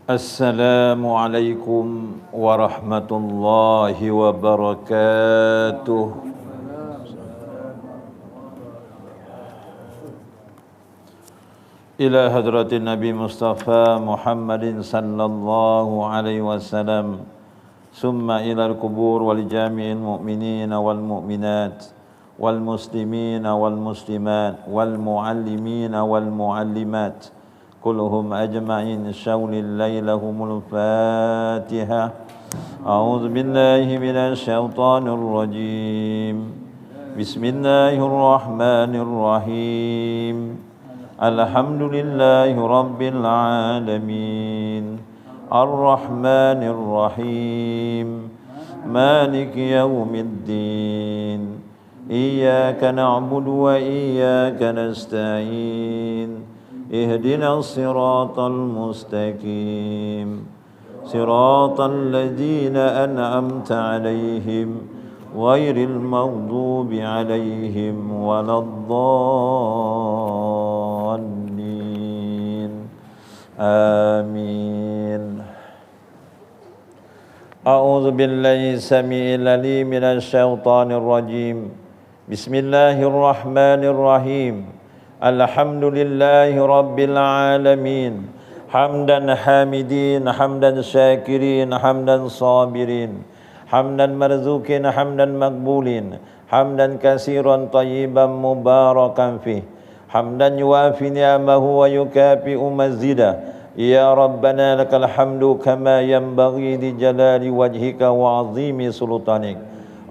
Assalamualaikum warahmatullahi wabarakatuh. Ila hadratin Nabi Mustafa Muhammadin sallallahu alaihi wasallam. Summa ila al-qubur wal jami'il mu'minina wal mu'minat wal muslimina wal muslimat wal muallimina wal muallimat kulluhum ajma'in syawlil laylahumul fatihah. A'udzu billahi minasy syaithanir rajim. Bismillahirrahmanirrahim. Alhamdulillahi rabbil alamin. Ar-Rahmanir Rahim. Maliki yaumiddin. Iyyaka na'budu wa iyyaka nasta'in. اهدنا الصراط المستقيم صراط الذين أنعمت عليهم غير المغضوب عليهم ولا الضالين آمين. أعوذ بالله السميع العليم من الشيطان الرجيم. بسم الله الرحمن الرحيم. Alhamdulillahi rabbil alamin. Hamdan hamidin, hamdan syakirin, hamdan sabirin, hamdan marzukin, hamdan makbulin, hamdan kasiran tayyiban mubarakan fih, hamdan yuafi ni'amahu wa yukafi'u mazida. Ya Rabbana lakal hamdu kama yanbaghi li jalali wajhika wa azimi sultanik.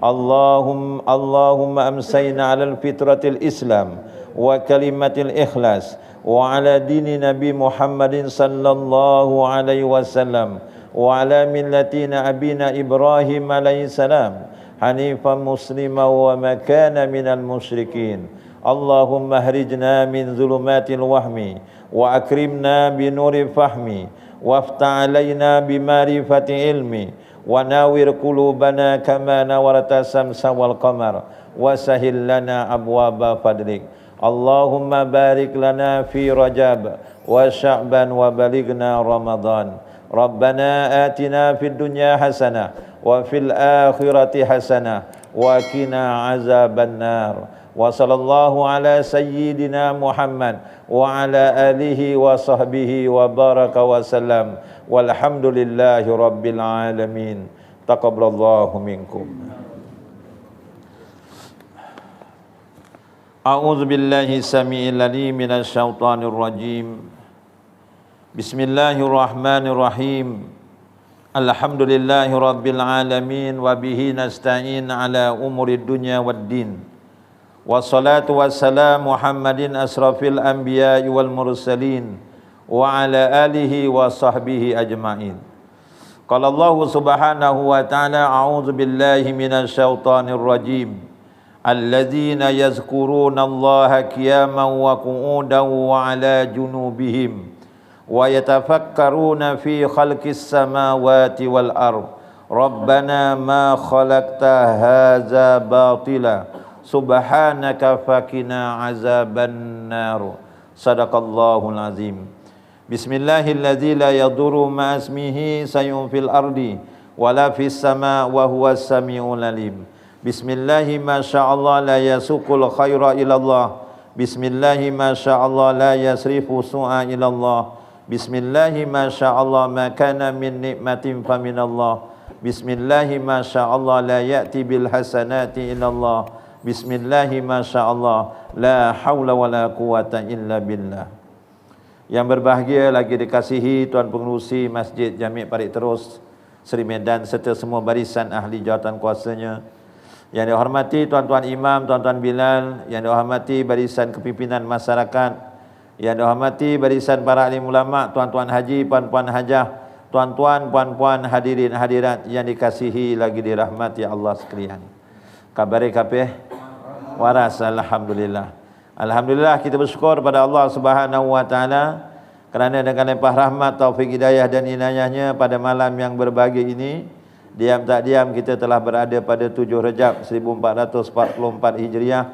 Allahumma amsayna ala fitratil Islam wa kalimatil ikhlas wa ala dini Nabi Muhammadin sallallahu alaihi wasallam wa ala millatina abina Ibrahim alaihi salam hanifan muslima wa makana minal musyrikin. Allahumma ahrijna min zulumatil wahmi wa akrimna bi nuri fahmi waftah alaina bi marifati ilmi wa nawir qulubana kama nawarta samsa wal qamar wa sahil lana abwaba fadlik. Allahumma barik lana fi Rajab wa Sya'ban wa balighna Ramadan. Rabbana atina fid dunya hasanah wa fil akhirati hasanah wa qina azabannar. Wa sallallahu ala sayyidina Muhammad wa ala alihi wa sahbihi wa baraka wa sallam. Walhamdulillahi rabbil alamin. Taqabbalallahu minkum. A'udzu billahi samii'il 'aliim minasy syaithaanir rajiim. Bismillahirrahmanirrahim. Alhamdulillahi rabbil alamin wa bihi nasta'in 'ala umurid dunya waddin. Wassalatu wassalamu Muhammadin asrafil anbiya'i wal mursalin wa 'ala alihi wa sahbihi ajma'in. Qala Allah subhanahu wa ta'ala a'udzu billahi minasy syaithaanir rajiim. Alladzina yazkuruna Allaha qiyaman wa qu'udan wa 'ala junubihim wa yatafakkaruna fi khalqis samawati wal ardh. Rabbana ma khalaqta hadza batila subhanaka faqina azaban nar. Sadaqallahul azim. Bismillahilladzi la yadurru ma ismihi shay'un fil ardi wala fis sama wa huwas samiul alim. Bismillahi ma sya'allah la yasuqul khaira ilallah. Bismillahi ma sya'allah la yasrifu su'a ilallah. Bismillahi ma sya'allah ma kana min nikmatin faminallah. Bismillahi ma sya'allah la ya'ti bil hasanati ilallah. Bismillahi ma sya'allah la hawla wa la quwata illa billah. Yang berbahagia lagi dikasihi Tuan Pengerusi Masjid Jami' Parit Terus Seri Medan serta semua barisan ahli jawatan kuasanya. Yang dihormati tuan-tuan imam, tuan-tuan bilal, yang dihormati barisan kepimpinan masyarakat, yang dihormati barisan para alim ulama, tuan-tuan haji, puan-puan hajah, tuan-tuan, puan-puan hadirin hadirat yang dikasihi lagi dirahmati Allah sekalian. Kabar kapeh waras, alhamdulillah. Alhamdulillah, kita bersyukur pada Allah Subhanahu wa taala kerana dengan limpah rahmat, taufik hidayah dan inayahnya pada malam yang berbahagia ini, diam tak diam kita telah berada pada 7 Rejab 1444 Hijriah.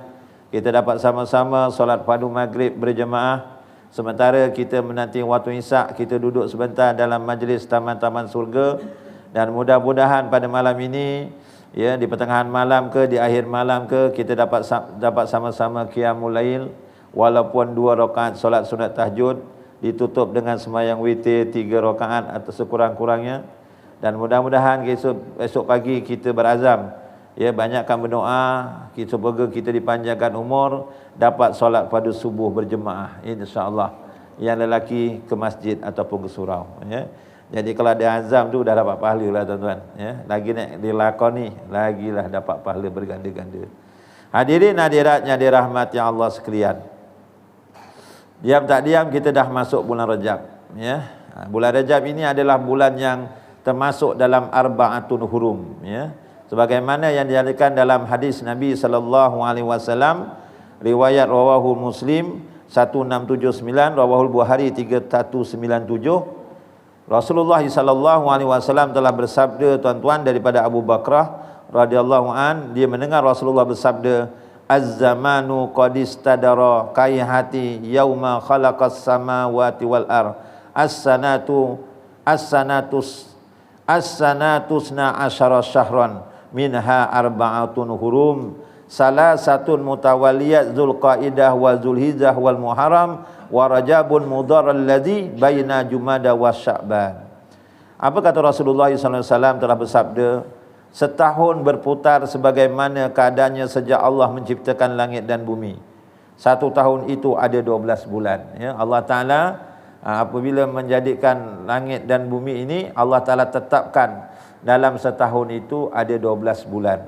Kita dapat sama-sama solat padu maghrib berjemaah Sementara kita menanti waktu isyak, kita duduk sebentar dalam majlis taman-taman surga. Dan mudah-mudahan pada malam ini, ya, di pertengahan malam ke, di akhir malam ke, kita dapat sama-sama qiyamul lail, walaupun 2 rakaat solat sunat tahajud, ditutup dengan sembahyang witir 3 rakaat atau sekurang-kurangnya. Dan mudah-mudahan esok pagi kita berazam, ya, banyakkan berdoa, semoga kita dipanjangkan umur, dapat solat pada subuh berjemaah, insya-Allah. Yang lelaki ke masjid ataupun ke surau, ya. Jadi kalau ada azam tu dah dapat pahala lah tuan-tuan, ya. Lagi nak dilakoni, lagilah dapat pahala berganda-ganda. Hadirin hadiratnya dirahmati Allah sekalian. Diam tak diam kita dah masuk bulan Rajab, ya. Bulan Rajab ini adalah bulan yang termasuk dalam arba'atun hurum, ya. Sebagaimana yang dinyatakan dalam hadis Nabi sallallahu alaihi wasallam, riwayat rawahu Muslim 1679, rawahu Bukhari 3197. Rasulullah sallallahu alaihi wasallam telah bersabda, tuan-tuan, daripada Abu Bakrah radhiyallahu an, dia mendengar Rasulullah bersabda, az-zamanu qad istadara kaihati yauma khalaqas samawati wal ard, as-sanatusna asyara syahran minha arba'atun hurum, salasatun mutawaliyat Zulqaidah wa Zulhijjah wal Muharram wa Rajabun mudhar alladhi baina Jumada wa Sya'ban. Apa kata Rasulullah SAW telah bersabda, setahun berputar sebagaimana keadaannya sejak Allah menciptakan langit dan bumi. 1 tahun itu ada 12 bulan, ya. Allah Ta'ala apabila menjadikan langit dan bumi ini, Allah Ta'ala tetapkan dalam setahun itu ada 12 bulan,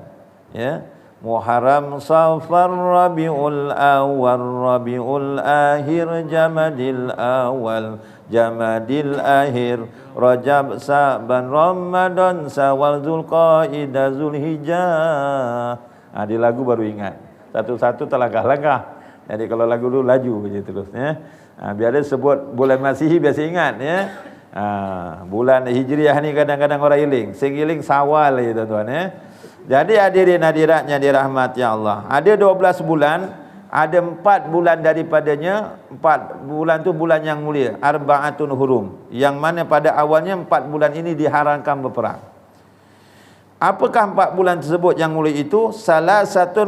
ya. Muharram, Safar, Rabiul Awal, Rabiul Akhir, Jamadil Awal, Jamadil Akhir, Rajab, Sa'ban, Ramadan, Syawal, Zulqaidah, Zulhijjah. Di lagu baru ingat. Satu-satu terlangkah-langkah. Jadi kalau lagu dulu laju je terus, ya. Biar dia sebut bulan Masihi biasa ingat, ya. Bulan Hijriah ni kadang-kadang orang iling. Segiling Syawal je tuan-tuan, ya. Jadi hadirin hadiratnya dirahmati Allah, ada 12 bulan, ada 4 bulan daripadanya. 4 bulan tu bulan yang mulia, arba'atun hurum, yang mana pada awalnya 4 bulan ini diharamkan berperang. Apakah 4 bulan tersebut yang mulia itu? Salah satu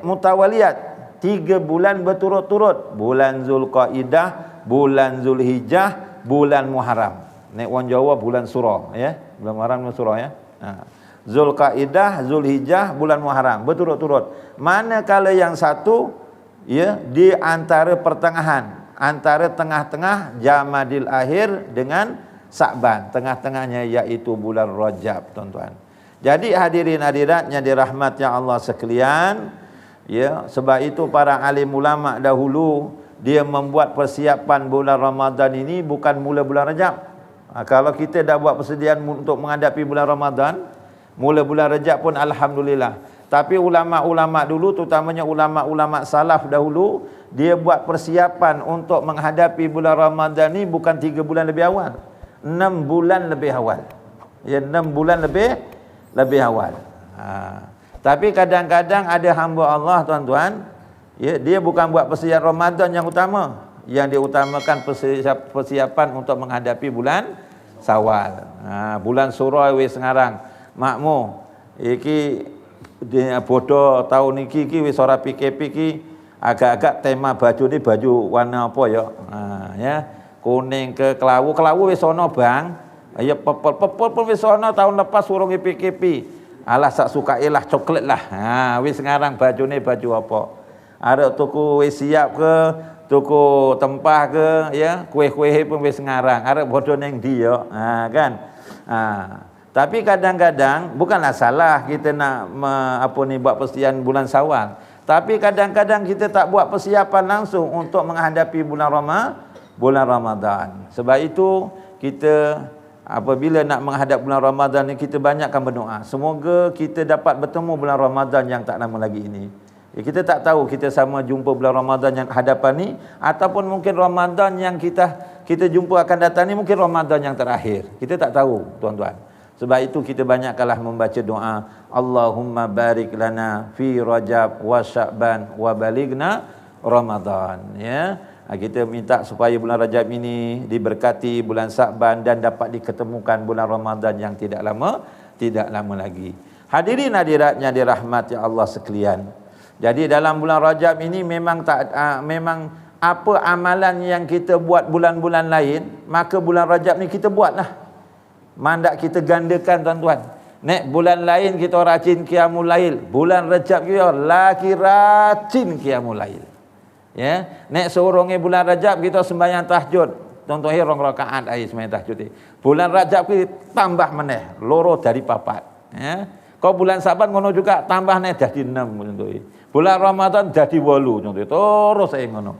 mutawaliyat, 3 bulan berturut-turut, bulan Zulqaidah, bulan Zulhijjah, bulan Muharram. Nek orang Jawa bulan Surah, ya. Bulan Muharram bulan Surah, ya. Zulqaidah, Zulhijjah, bulan Muharram berturut-turut. Manakala yang satu, ya, di antara pertengahan, antara tengah-tengah Jamadil Akhir dengan Sa'ban, tengah-tengahnya iaitu bulan Rajab, tuan-tuan. Jadi hadirin hadiratnya dirahmati Allah sekalian, ya, sebab itu para alim ulama dahulu dia membuat persiapan bulan Ramadan ini bukan mula bulan Rajab. Kalau kita dah buat persediaan untuk menghadapi bulan Ramadan, mula bulan Rajab pun alhamdulillah. Tapi ulama-ulama dulu, terutamanya ulama-ulama salaf dahulu, dia buat persiapan untuk menghadapi bulan Ramadan ni bukan 3 bulan lebih awal, 6 bulan lebih awal. Ya, 6 bulan lebih awal. Tapi kadang-kadang ada hamba Allah, tuan-tuan, ya, dia bukan buat persiapan Ramadan yang utama. Yang diutamakan persiapan untuk menghadapi bulan Syawal. Bulan Surah wis ngarang. Makmu iki bodoh tahun iki wis ora PKP iki agak-agak tema baju ni baju warna apa ya? Ya, kuning ke kelawu wis ana, Bang. Ya pepel pun wis ana tahun lepas urung PKP. Alah sak sukailah coklat lah. Wis ngarang bajune baju apa? Arek tuku wis siap ke, tuku tempah ke, ya, kuih-kuih pun wis ngarang. Arek bodoh ning ndi ya? Kan. Tapi kadang-kadang bukanlah salah kita nak buat persiapan bulan Syawal. Tapi kadang-kadang kita tak buat persiapan langsung untuk menghadapi bulan Ramadan. Sebab itu kita apabila nak menghadap bulan Ramadan ni, kita banyakkan berdoa. Semoga kita dapat bertemu bulan Ramadan yang tak lama lagi ini. Kita tak tahu kita sama jumpa bulan Ramadan yang hadapan ni, ataupun mungkin Ramadan yang kita jumpa akan datang ni mungkin Ramadan yang terakhir. Kita tak tahu, tuan-tuan. Sebab itu kita banyakkanlah membaca doa, Allahumma barik lana fi Rajab wa Sya'ban wa balighna Ramadan, ya. Kita minta supaya bulan Rajab ini diberkati bulan Sa'ban dan dapat diketemukan bulan Ramadan yang tidak lama lagi. Hadirin hadiratnya dirahmati Allah sekalian. Jadi dalam bulan Rajab ini memang memang apa amalan yang kita buat bulan-bulan lain, maka bulan Rajab ni kita buatlah. Mandak kita gandakan tuan-tuan. Nek bulan lain kita rajin qiyamul lail, bulan Rajab kita lagi rajin qiyamul lail. Ya, nek seorangnya bulan Rajab kita sembahyang tahajud. Contohnya 2 rakaat ai sembahyang tahajud. Bulan Rajab kita tambah meneh, loro dari papat. Ya. Kau bulan Saban ngono juga tambah neh jadi 6 contohnya. Bulan Ramadan jadi 8 contohnya. Terus saya ngono.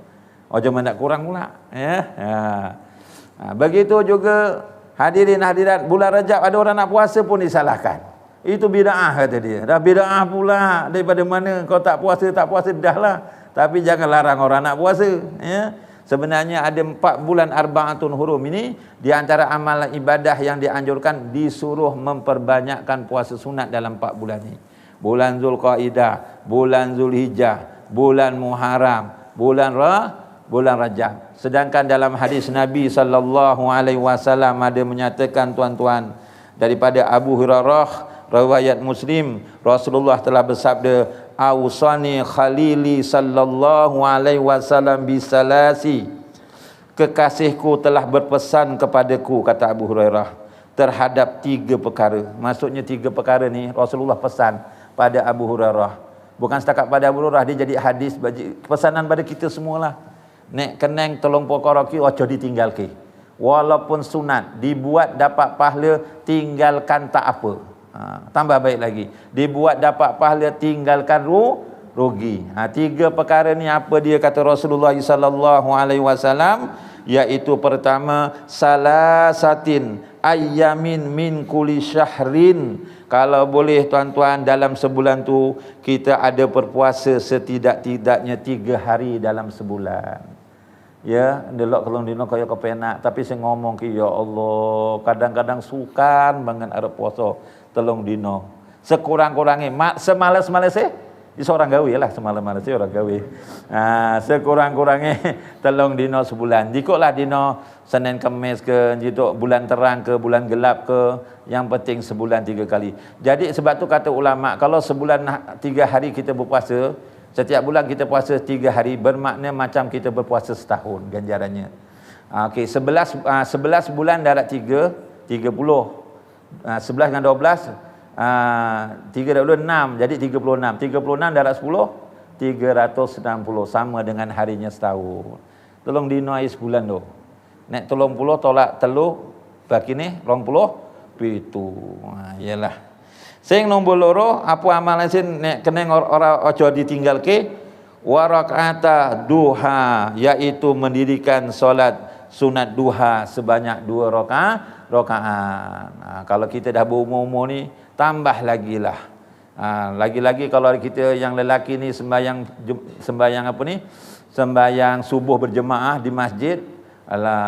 Aja mendak kurang pula, ya. Nah, begitu juga hadirin hadirat bulan Rajab ada orang nak puasa pun disalahkan. Itu bid'ah kata dia. Dah bid'ah pula daripada mana kau tak puasa dahlah. Tapi jangan larang orang nak puasa, ya. Sebenarnya ada 4 bulan arba'atun hurum ini di antara amalan ibadah yang dianjurkan disuruh memperbanyakkan puasa sunat dalam 4 bulan ini. Bulan Zulqaidah, bulan Zulhijjah, bulan Muharram, bulan Rajab. Sedangkan dalam hadis Nabi sallallahu alaihi wasallam ada menyatakan tuan-tuan daripada Abu Hurairah riwayat Muslim, Rasulullah telah bersabda, "Ausani khalili sallallahu alaihi wasallam bisalasi." Kekasihku telah berpesan kepadaku, kata Abu Hurairah, terhadap 3 perkara. Maksudnya 3 perkara ni Rasulullah pesan pada Abu Hurairah. Bukan setakat pada Abu Hurairah, dia jadi hadis pesanan pada kita semualah. Nek keneng tolong perkara ki ojo ditinggalke. Walaupun sunat, dibuat dapat pahala, tinggalkan tak apa. Tambah baik lagi, dibuat dapat pahala, tinggalkan rugi. 3 perkara ni apa dia kata Rasulullah sallallahu alaihi wasallam, iaitu pertama salasatin ayyamin min kulli syahrin. Kalau boleh tuan-tuan dalam sebulan tu kita ada berpuasa setidak-tidaknya 3 hari dalam sebulan. Ya, delok kalau dino kaya kepenak, tapi saya ngomong ki ya Allah, kadang-kadang sukan banget arep puasa 3 dino. Sekurang-kurangnya semalas-malas seorang gawe lah, semalas-malas orang gawe. Sekurang-kurangnya 3 dino sebulan. Jikalah dino Senin Khamis ke, jika bulan terang ke, bulan gelap ke, yang penting sebulan 3 kali. Jadi sebab tu kata ulama, kalau sebulan 3 hari kita berpuasa, setiap bulan kita puasa 3 hari, bermakna macam kita berpuasa setahun ganjarannya. Okey, 11 bulan darat 3, 30. 11 dengan 12, 3 dah 6, jadi 36. 36 darat 10, 360, sama dengan harinya setahun. Tolong dino air sebulan tu. Nek 30 tolak telu, bagi ni 20 pitu. Iyalah. Sing nombor loro, apa amalan sin nek keneng ora aja ditinggalke, wa rakaata duha, iaitu mendirikan solat sunat duha sebanyak 2 rakaat. Kalau kita dah berumur-umur ni, tambah lagi lah. Lagi-lagi kalau kita yang lelaki ni sembahyang apa ni? Sembahyang subuh berjemaah di masjid.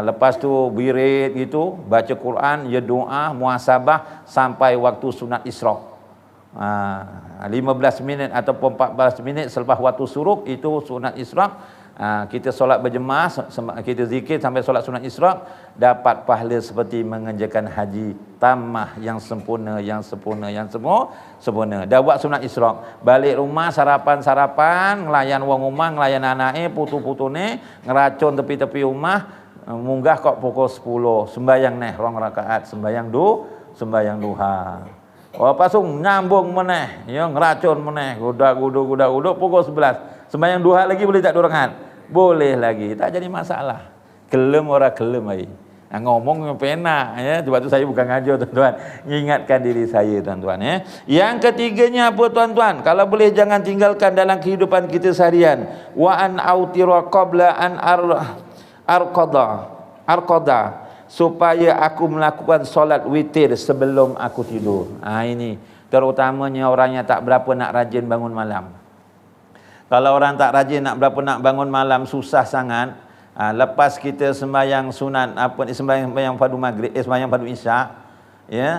Lepas tu wirid gitu, baca Quran, ya doa, muhasabah sampai waktu sunat isyraq. 15 minit ataupun 14 minit selepas waktu suruk itu sunat isyraq. Kita solat berjemaah, kita zikir sampai solat sunat isyraq, dapat pahala seperti mengerjakan haji tamah yang sempurna. Dah buat sunat isyraq, balik rumah sarapan, ngelayan wong rumah, ngelayan anake, putu-putune, ngeracun tepi-tepi rumah, munggah kok pukul 10, sembahyang 2 rakaat, sembahyang duha. Pasung nyambung meneh, ya ngeracun meneh, gudak pukul 11. Sembahyang duha lagi boleh tak 2 rakaat? Boleh lagi, tak jadi masalah. Gelem ora gelem ai. Ngomong penak ya, sebab tu saya bukan ngajar tuan-tuan, ingatkan diri saya tuan-tuan ya. Yang ketiganya apa tuan-tuan? Kalau boleh jangan tinggalkan dalam kehidupan kita seharian. Wa an autira qabla an arqada, supaya aku melakukan solat witir sebelum aku tidur. Ini terutamanya orang yang tak berapa nak rajin bangun malam. Kalau orang tak rajin nak bangun malam, susah sangat. Lepas kita sembahyang sunat sembahyang fardu maghrib, sembahyang fardu isyak, ya.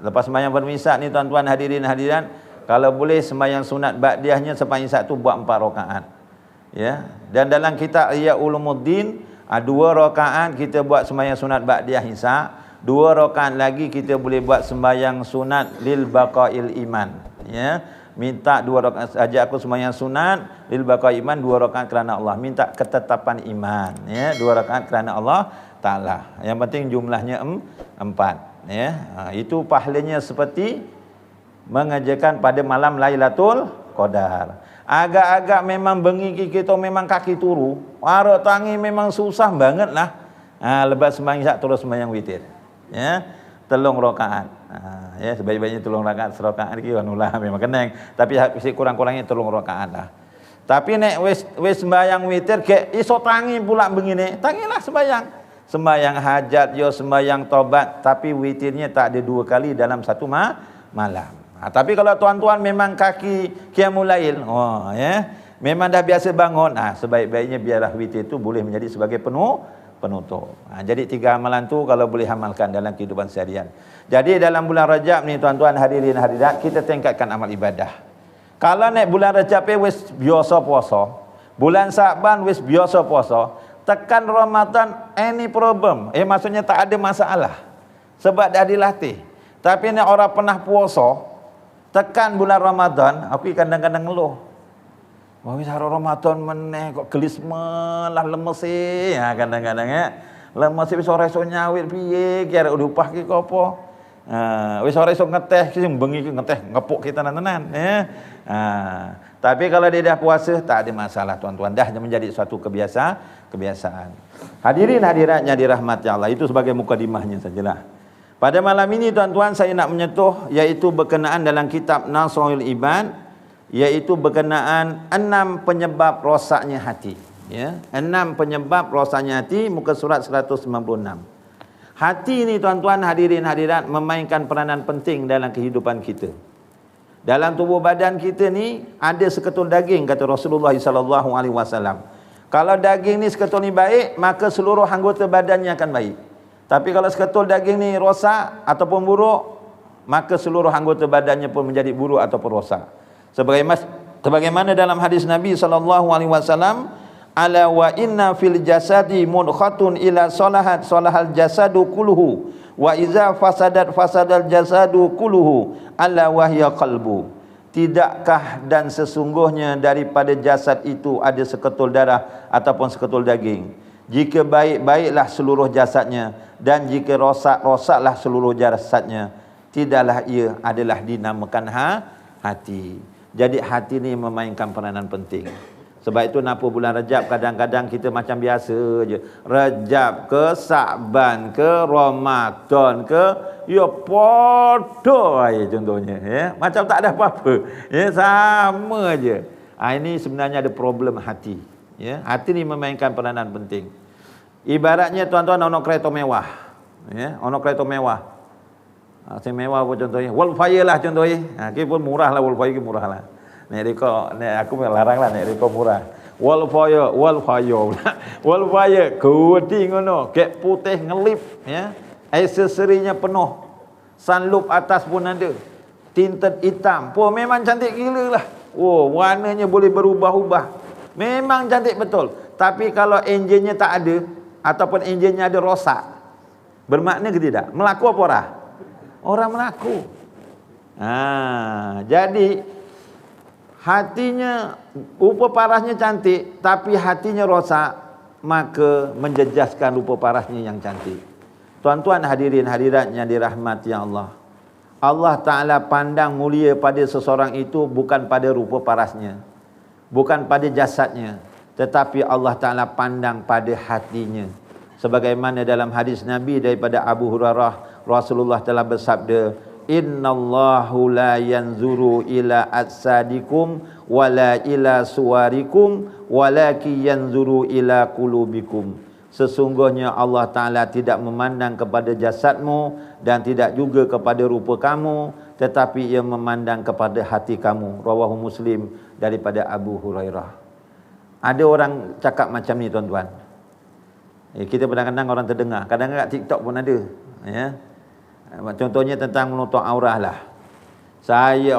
Lepas sembahyang fardu isyak ni tuan-tuan hadirin hadirat, kalau boleh sembahyang sunat ba'diyahnya sembahyang isyak tu buat 4 rakaat. Ya, dan dalam kitab Ihya Ulumuddin, 2 rakaat kita buat sembahyang sunat ba'diyah isya, 2 rakaat lagi kita boleh buat sembahyang sunat lil baqail iman. Ya, minta 2 rakaat saja aku sembahyang sunat lil baqail iman, 2 rakaat kerana Allah, minta ketetapan iman. Ya, 2 rakaat kerana Allah Taala. Yang penting jumlahnya 4. Ya, itu pahalanya seperti mengerjakan pada malam Lailatul Qadar. Agak-agak memang bengi kita memang kaki turu, arok tangi memang susah banget lah. Lepas sembahyang isyak terus sembahyang witir. Ya, 3 rakaat. Ya, sebaik-baiknya 3 rakaat, serakaat iki anulah memang keneng, tapi kurang-kurangnya 3 rakaat lah. Tapi nek wis sembahyang witir ke iso tangi pula begini, tangilah sembahyang. Sembahyang hajat yo, sembahyang tobat, tapi witirnya tak ada 2 kali dalam satu malam. Tapi kalau tuan-tuan memang kaki qiyamul lail, ya, memang dah biasa bangun, sebaik-baiknya biarlah witir itu boleh menjadi sebagai penutup. Jadi 3 amalan tu kalau boleh amalkan dalam kehidupan seharian. Jadi dalam bulan Rajab ni tuan-tuan hadirin hadirat, kita tingkatkan amal ibadah. Kalau naik bulan Rajab wis biasa puasa, bulan Sa'ban wis biasa puasa, tekan Ramadan any problem, maksudnya tak ada masalah sebab dah dilatih. Tapi ni orang pernah puasa, tekan bulan Ramadan, aku kadang-kadang ngeluh. Wis hari Ramadan meneh kok gelis melah lemes ya, kadang-kadang ya. Lemes wis ora iso nyawit piye, kira upah ki apa. Wis ora iso ngeteh, sing bengi ki ngeteh ngepuk kita tenan ya. Tapi kalau dia dah puasa tak ada masalah tuan-tuan, dah menjadi suatu kebiasaan. Hadirin hadiratnya dirahmati Allah, itu sebagai mukadimahnya sajalah. Pada malam ini tuan-tuan saya nak menyentuh iaitu berkenaan dalam kitab Nasaihul Ibad, iaitu berkenaan 6 penyebab rosaknya hati. Ya, 6 penyebab rosaknya hati, muka surat 196. Hati ni tuan-tuan hadirin hadirat memainkan peranan penting dalam kehidupan kita. Dalam tubuh badan kita ni ada seketul daging, kata Rasulullah sallallahu alaihi wasallam. Kalau daging ni seketul ni baik, maka seluruh anggota badannya akan baik. Tapi kalau seketul daging ni rosak ataupun buruk, maka seluruh anggota badannya pun menjadi buruk ataupun rosak. Sebagaimana dalam hadis Nabi sallallahu alaihi wasallam, ala wa inna fil jasadi mudkhatun ila salahat salahal jasadu kulluhu wa iza fasadat fasadal jasadu kulluhu ala wahya qalbu. Tidakkah dan sesungguhnya daripada jasad itu ada seketul darah ataupun seketul daging. Jika baik, baiklah seluruh jasadnya, dan jika rosak, rosaklah seluruh jasadnya. Tidaklah ia adalah dinamakan hati. Jadi hati ni memainkan peranan penting. Sebab itu napa bulan Rajab kadang-kadang kita macam biasa je. Rajab ke, Sa'ban ke, Ramadan ke, ya podo aja contohnya. Ya. Macam tak ada apa-apa. Ya, sama je. Ini sebenarnya ada problem hati. Ya. Hati ni memainkan peranan penting. Ibaratnya tuan-tuan ono kereta mewah. Ya, ono kereta mewah. Yang mewah apa contohnya? Wolfire lah contohnya. Kita pun murah lah, Wolfire ki murah lah. Nek reko, nek aku larang lah nek reko murah. Wolfire gede ngono, kek putih ngelip ya. Aksesorinya penuh. Sunroof atas pun ada. Tinted hitam. Pun memang cantik gila lah. Warnanya boleh berubah-ubah. Memang cantik betul. Tapi kalau enjinnya tak ada ataupun enjinnya ada rosak, bermakna ke tidak? Melaku apa orang? Orang melaku. Jadi hatinya rupa parasnya cantik, tapi hatinya rosak, maka menjejaskan rupa parasnya yang cantik. Tuan-tuan hadirin hadirat yang dirahmati Allah, Allah Ta'ala pandang mulia pada seseorang itu bukan pada rupa parasnya, bukan pada jasadnya, tetapi Allah Ta'ala pandang pada hatinya. Sebagaimana dalam hadis Nabi daripada Abu Hurairah, Rasulullah telah bersabda, innallahu la yanzuru ila ajsadikum wala ila suwarikum walaki yanzuru ila qulubikum. Sesungguhnya Allah Ta'ala tidak memandang kepada jasadmu dan tidak juga kepada rupa kamu, tetapi ia memandang kepada hati kamu. Rawahu Muslim daripada Abu Hurairah. Ada orang cakap macam ni tuan-tuan. Kita kadang-kadang orang terdengar, kadang-kadang kat TikTok pun ada. Ya. Contohnya tentang menutup aurah lah.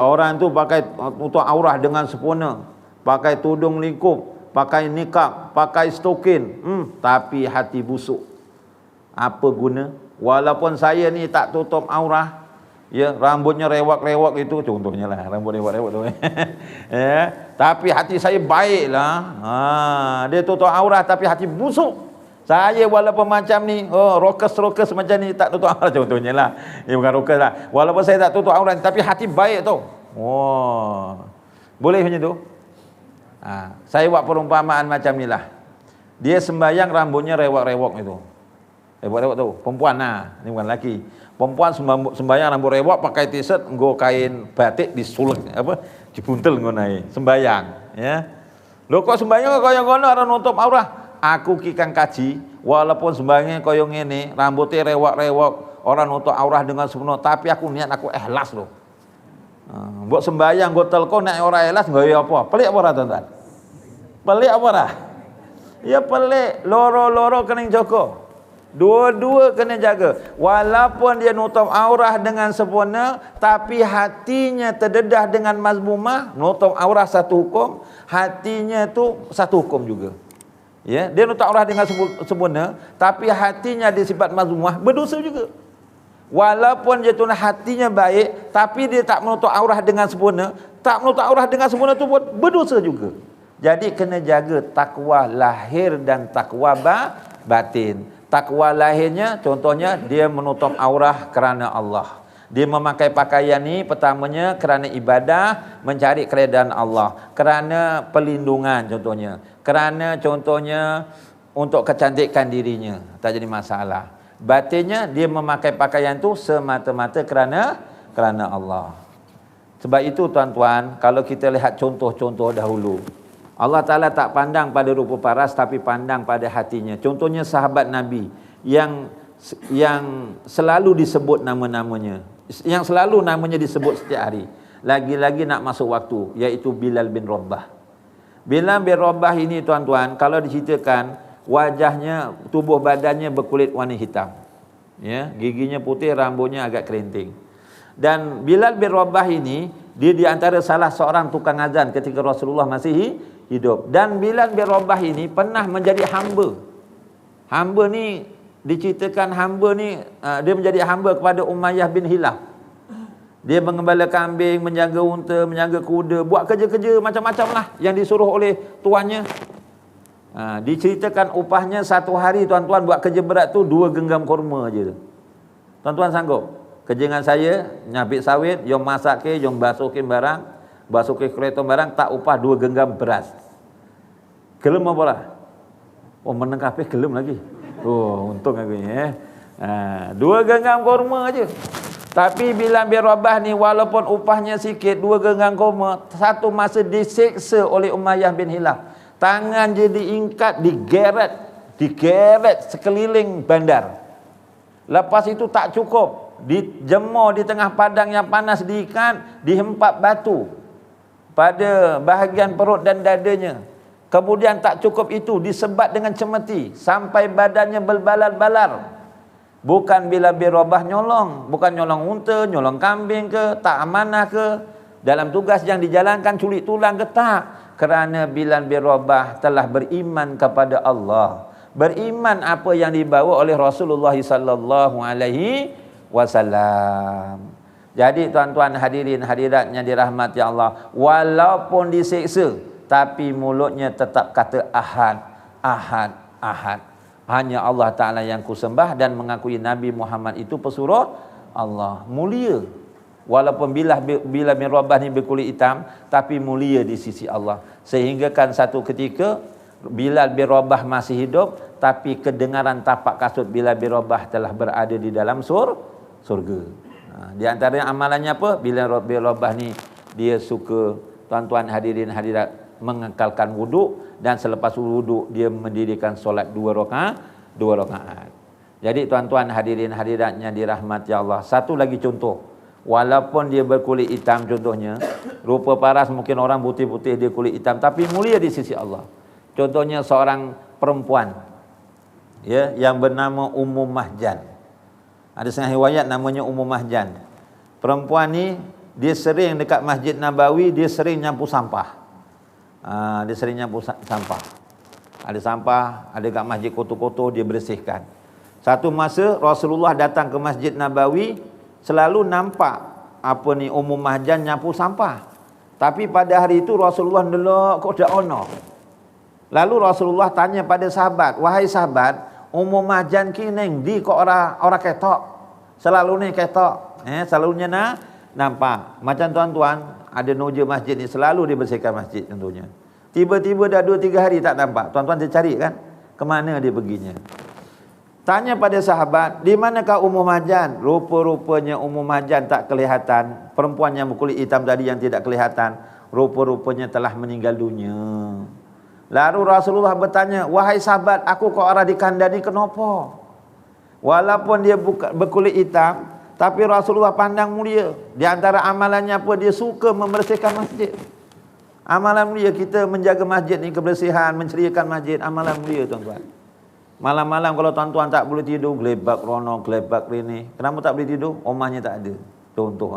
Orang tu pakai menutup aurah dengan sempurna, pakai tudung lingkup, pakai nikab, pakai stokin, tapi hati busuk. Apa guna? Walaupun saya ni tak tutup aurah, ya, rambutnya rewak-rewak itu contohnya lah, rambut rewak-rewak tu. Ya, tapi hati saya baiklah. Dia tutup aurah tapi hati busuk. Saya walaupun macam ni, rockers macam ni tak tutup aurat contohnya lah. Dia bukan rockers lah. Walaupun saya tak tutup aurat tapi hati baik tu. Boleh macam tu? Saya buat perumpamaan macam ni lah. Dia sembahyang rambutnya rewak-rewak itu. Rewak-rewak tu, perempuan lah. Ni bukan lelaki. Perempuan sembahyang rambut rewak pakai t-shirt, nggo kain batik disulek dibuntel ngonai. Sembahyang, ya. Lho kok sembahyang kaya ngono ora nutup aurat? Aku kikang kaji, walaupun sembahyang kaya ngene, rambutnya rewak-rewak, orang nutup aurah dengan sempurna, tapi aku niat aku ikhlas loh. Buat sembahyang, buat telko nek ora ikhlas gaya apa? Pelik apa ora, tuan-tuan? Pelik apa ora? Ya pelik, loro-loro kena jaga. Dua-dua kena jaga. Walaupun dia nutup aurah dengan sempurna, tapi hatinya terdedah dengan mazmumah, nutup aurah satu hukum, hatinya tu satu hukum juga. Ya, dia nutup aurah dengan sempurna, tapi hatinya disifat mazmumah, berdosa juga. Walaupun dia tu hatinya baik, tapi dia tak menutup aurah dengan sempurna, tak menutup aurah dengan sempurna tu pun berdosa juga. Jadi kena jaga takwa lahir dan takwa batin. Takwa lahirnya contohnya dia menutup aurah kerana Allah. Dia memakai pakaian ni pertamanya kerana ibadah, mencari keredaan Allah, kerana perlindungan contohnya, kerana contohnya untuk kecantikan dirinya, tak jadi masalah. Batinnya dia memakai pakaian tu semata-mata kerana Allah. Sebab itu tuan-tuan, kalau kita lihat contoh-contoh dahulu, Allah Ta'ala tak pandang pada rupa paras tapi pandang pada hatinya. Contohnya sahabat Nabi yang selalu disebut nama-namanya, yang selalu namanya disebut setiap hari, lagi-lagi nak masuk waktu, iaitu Bilal bin Rabah. Bilal bin Rabah ini tuan-tuan, kalau diceritakan, wajahnya, tubuh badannya berkulit warna hitam, ya, giginya putih, rambutnya agak kerinting. Dan Bilal bin Rabah ini, dia di antara salah seorang tukang azan ketika Rasulullah masih hidup. Dan Bilal bin Rabah ini pernah menjadi hamba. Hamba ni diceritakan, hamba ni dia menjadi hamba kepada Umayyah bin Hilaf. Dia mengembala kambing, menjaga unta, menjaga kuda, buat kerja-kerja macam-macam lah yang disuruh oleh tuannya. Diceritakan upahnya satu hari tuan-tuan buat kerja berat tu 2 genggam kurma je. Tuan-tuan sanggup? Kerja dengan saya, nyabit sawit, yang masak ke, yang basuhkin barang, basuhkin kereta barang, tak upah 2 genggam beras. Gelem apa lah? Menengah pe gelem lagi. Untung aku ni. 2 genggam kurma je. Tapi Bilal bin Rabah ni walaupun upahnya sikit, 2 genggam kurma, satu masa diseksa oleh Umayyah bin Hilaf. Tangan je diingkat, digeret sekeliling bandar. Lepas itu tak cukup, dijemur di tengah padang yang panas, diikat, dihempak batu pada bahagian perut dan dadanya. Kemudian tak cukup itu, disebat dengan cemeti sampai badannya berbalar-balar. Bukan Bilal bin Rabah nyolong, bukan nyolong unta, nyolong kambing ke, tak amanah ke, dalam tugas yang dijalankan culik tulang ke, tak. Kerana Bilal bin Rabah telah beriman kepada Allah, beriman apa yang dibawa oleh Rasulullah sallallahu alaihi wasallam. Jadi tuan-tuan hadirin hadiratnya dirahmati Allah, walaupun diseksa tapi mulutnya tetap kata ahad, ahad, ahad. Hanya Allah Ta'ala yang kusembah dan mengakui Nabi Muhammad itu pesuruh Allah. Mulia. Walaupun Bilal bin Rabah ni berkulit hitam, tapi mulia di sisi Allah. Sehingga kan satu ketika Bilal bin Rabah masih hidup, tapi kedengaran tapak kasut Bilal bin Rabah telah berada di dalam surga. Di antaranya amalannya apa? Bilal bin Rabah ni dia suka, tuan-tuan hadirin hadirat, mengekalkan wuduk, dan selepas wuduk dia mendirikan solat 2 rakaat. Jadi tuan-tuan hadirin hadiratnya dirahmati Allah, satu lagi contoh, walaupun dia berkulit hitam contohnya, rupa paras mungkin orang putih-putih, dia kulit hitam, tapi mulia di sisi Allah. Contohnya seorang perempuan, ya, yang bernama Ummu Mahjan. Ada setengah riwayat namanya Ummu Mahjan. Perempuan ni dia sering dekat Masjid Nabawi, dia sering nyapu sampah. Dia sering nyapu sampah. Ada sampah, ada kat masjid kotor-kotor, dia bersihkan. Satu masa Rasulullah datang ke Masjid Nabawi, selalu nampak Ummu Mahjan nyapu sampah. Tapi pada hari itu Rasulullah nelok kok dak ono. Lalu Rasulullah tanya pada sahabat, "Wahai sahabat, Ummu Mahjan ki neng di kok ora ketok?" Selalu ni ketok. Selalunya nampak. Macam tuan-tuan ada noja masjid ni, selalu dia bersihkan masjid tentunya. Tiba-tiba dah 2-3 hari tak nampak. Tuan-tuan dia cari kan? Ke mana dia perginya? Tanya pada sahabat, "Di manakah Ummu Mahjan?" Rupa-rupanya Ummu Mahjan tak kelihatan. Perempuan yang berkulit hitam tadi yang tidak kelihatan, rupa-rupanya telah meninggal dunia. Lalu Rasulullah bertanya, "Wahai sahabat, aku kok orang dikandani kenapa?" Walaupun dia berkulit hitam, tapi Rasulullah pandang mulia. Di antara amalannya apa? Dia suka membersihkan masjid. Amalan mulia kita menjaga masjid ni, kebersihan, menceriakan masjid, amalan mulia tuan-tuan. Malam-malam kalau tuan-tuan tak boleh tidur, gelebak rono, gelebak rini. Kenapa tak boleh tidur? Omahnya tak ada. Contoh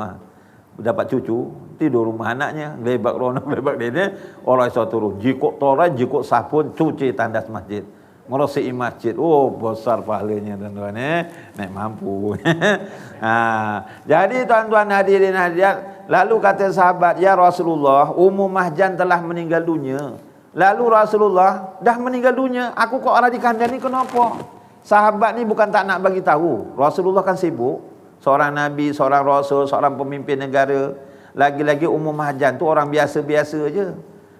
dapat cucu, tidur rumah anaknya, gelebak rono, gelebak rini. Orang iso turun, jikuk toran, jikuk sabun, cuci tandas masjid. Ngerosei masjid. Oh, besar pahalanya tuan-tuan. Nek mampu. Jadi tuan-tuan hadirin hadirat, lalu kata sahabat, "Ya Rasulullah, Ummu Mahjan telah meninggal dunia." Lalu Rasulullah, "Dah meninggal dunia, aku kok orang dikandani kenapa?" Sahabat ni bukan tak nak bagi tahu. Rasulullah kan sibuk, seorang nabi, seorang rasul, seorang pemimpin negara. Lagi-lagi Ummu Mahjan tu orang biasa-biasa je.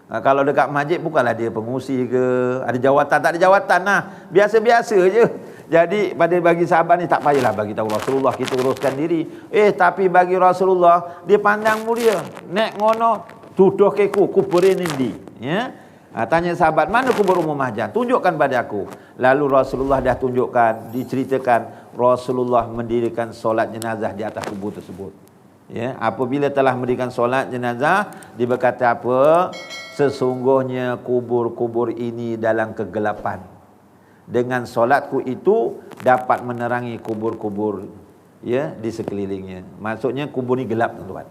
Kalau dekat masjid bukanlah dia pengurusi ke, ada jawatan, tak ada jawatan lah, biasa-biasa je. Jadi bagi sahabat ni tak payahlah bagi tahu Rasulullah, kita uruskan diri. Tapi bagi Rasulullah, dia pandang mulia. Nek ngono tuduh ke kubur ini di. Ya. Tanya sahabat, "Mana kubur Ummu Mahjan? Tunjukkan pada aku." Lalu Rasulullah dah tunjukkan, diceritakan Rasulullah mendirikan solat jenazah di atas kubur tersebut. Ya, apabila telah mendirikan solat jenazah, dia berkata apa? "Sesungguhnya kubur-kubur ini dalam kegelapan. Dengan solatku itu dapat menerangi kubur-kubur ya di sekelilingnya." Maksudnya kubur ni gelap tuan-tuan.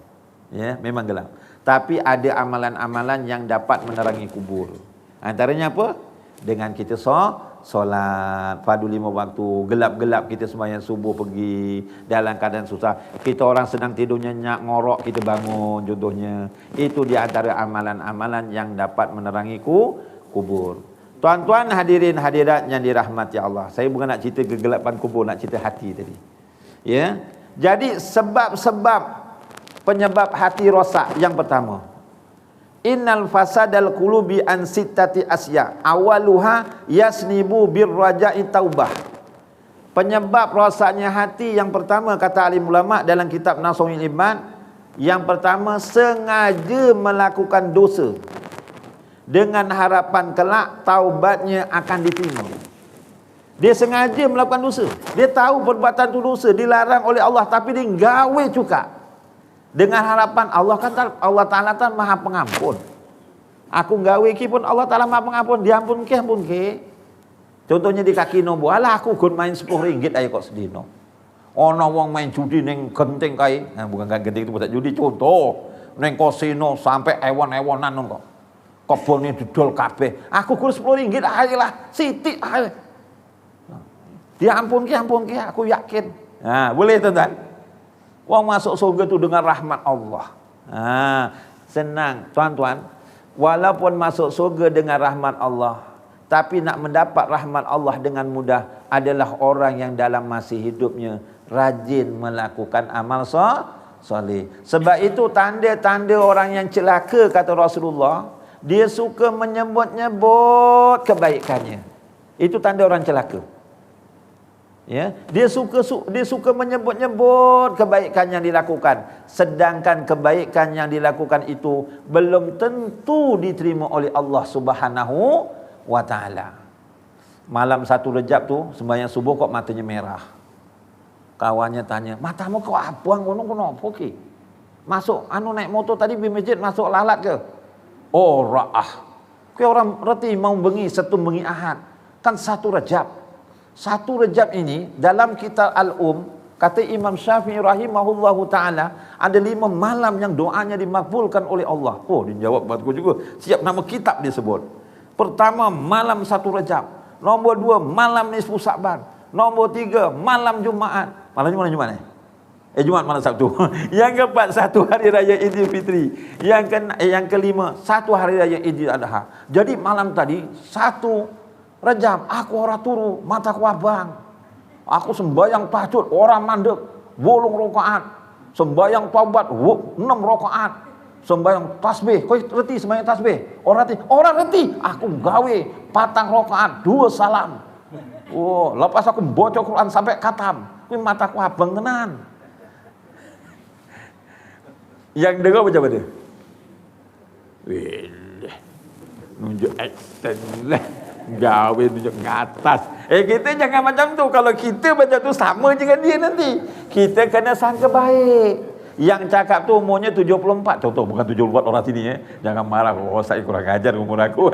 Ya, memang gelap. Tapi ada amalan-amalan yang dapat menerangi kubur. Antaranya apa? Dengan kita solat fardu 5 waktu, gelap-gelap kita sembahyang subuh pergi dalam keadaan susah. Kita orang sedang tidur nyenyak, ngorok, kita bangun contohnya. Itu di antara amalan-amalan yang dapat menerangi kubur. Tuan-tuan hadirin hadirat yang dirahmati Allah. Saya bukan nak cerita kegelapan kubur, nak cerita hati tadi. Ya. Jadi sebab-sebab penyebab hati rosak yang pertama, innal fasadal qulubi an sittati asya awaluha yasnibu birraja'i taubah. Penyebab rosaknya hati yang pertama kata alim ulama dalam kitab Nasuhul Iman, yang pertama sengaja melakukan dosa dengan harapan kelak taubatnya akan diterima. Dia sengaja melakukan dosa, dia tahu perbuatan itu dosa, dilarang oleh Allah, tapi dia gawe juga dengan harapan Allah Ta'ala kan maha pengampun. Aku gawe ki pun Allah Ta'ala maha pengampun, diampun ke. Contohnya di kaki nombo, alah aku gun main 10 ringgit aja kok sedino. Ono wong main judi neng genting kai. Bukan kan genting itu bukan judi, contoh. Neng kasino sampai ewon-ewonan kok. Kebone didol kabeh. Aku gun 10 ringgit aja lah, sithik ae. Diampun ke, aku yakin. Boleh tuan-tuan. Wong masuk surga tu dengan rahmat Allah. Senang tuan-tuan. Walaupun masuk surga dengan rahmat Allah, tapi nak mendapat rahmat Allah dengan mudah adalah orang yang dalam masih hidupnya rajin melakukan amal soleh. Sebab itu tanda-tanda orang yang celaka kata Rasulullah, dia suka menyebut-nyebut kebaikannya. Itu tanda orang celaka. Ya, dia suka menyebut-nyebut kebaikan yang dilakukan, sedangkan kebaikan yang dilakukan itu belum tentu diterima oleh Allah Subhanahu wa taala. Malam 1 Rejab tu sembahyang subuh kok matanya merah. Kawannya tanya, "Matamu kok abang ngono kenapa ki? Masuk naik motor tadi di masjid masuk lalat ke?" "Oh, ra'ah. Kowe orang reti mau bengi setum bengi Ahad. Kan 1 Rejab." 1 Rejab ini dalam kitab Al-Um kata Imam Syafi'i rahimahullahu taala Ada 5 malam yang doanya dimakbulkan oleh Allah. Oh, dia jawab buatku juga. Siap nama kitab dia sebut. Pertama, malam 1 Rajab. Nombor 2, malam nisfu Sa'ban. Nombor 3, malam Jumaat. Malam Jumaat ni? Jumaat malam Sabtu. Yang keempat, 1 hari raya Idul Fitri. Yang kelima, 1 hari raya Idul Adha. Jadi malam tadi 1 Rajab, aku orang turu, mataku abang. Aku sembahyang tahajud, orang mandek 8 rakaat. Sembahyang taubat 6 rakaat. Sembahyang tasbih, kau reti sembahyang tasbih? Orang reti. Aku gawe 4 rakaat, 2 salam. Oh, lepas aku baca Quran sampai khatam. Kuwi mataku abang tenan. Yang dengar macam mana? Weh, nunjuk action lah. Gawe tunjuk ke atas. Kita jangan macam tu. Kalau kita macam tu sama dengan dia nanti. Kita kena sangka baik. Yang cakap tu umurnya 74. Contoh bukan 74 orang sini Jangan marah. Oh, saya kurang ajar umur aku.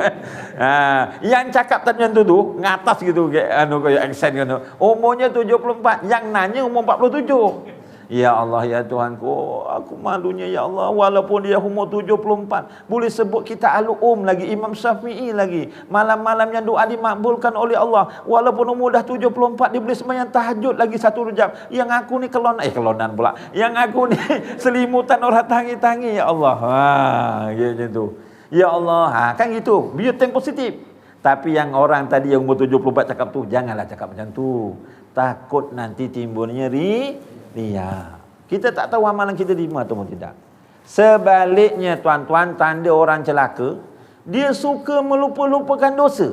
Yang cakap macam tu ngatas gitu kayak aksen gitu. Umurnya 74. Yang nanya umur 47. Ya Allah, ya Tuhanku, aku malunya ya Allah. Walaupun dia umur 74, boleh sebut kita ahlu lagi, Imam Syafi'i lagi. Malam-malam yang doa dimakbulkan oleh Allah. Walaupun umur dah 74, dia boleh sembahyang tahajud lagi 1 Rajab. Yang aku ni kelonan pula. Yang aku ni selimutan orang tangi-tangi ya Allah. Gitu tu. Ya Allah, kan gitu. Biar think positif. Tapi yang orang tadi yang umur 74 cakap tu, janganlah cakap macam tu. Takut nanti timbulnya ria. Kita tak tahu amalan kita terima atau tidak. Sebaliknya tuan-tuan, tanda orang celaka, dia suka melupa-lupakan dosa.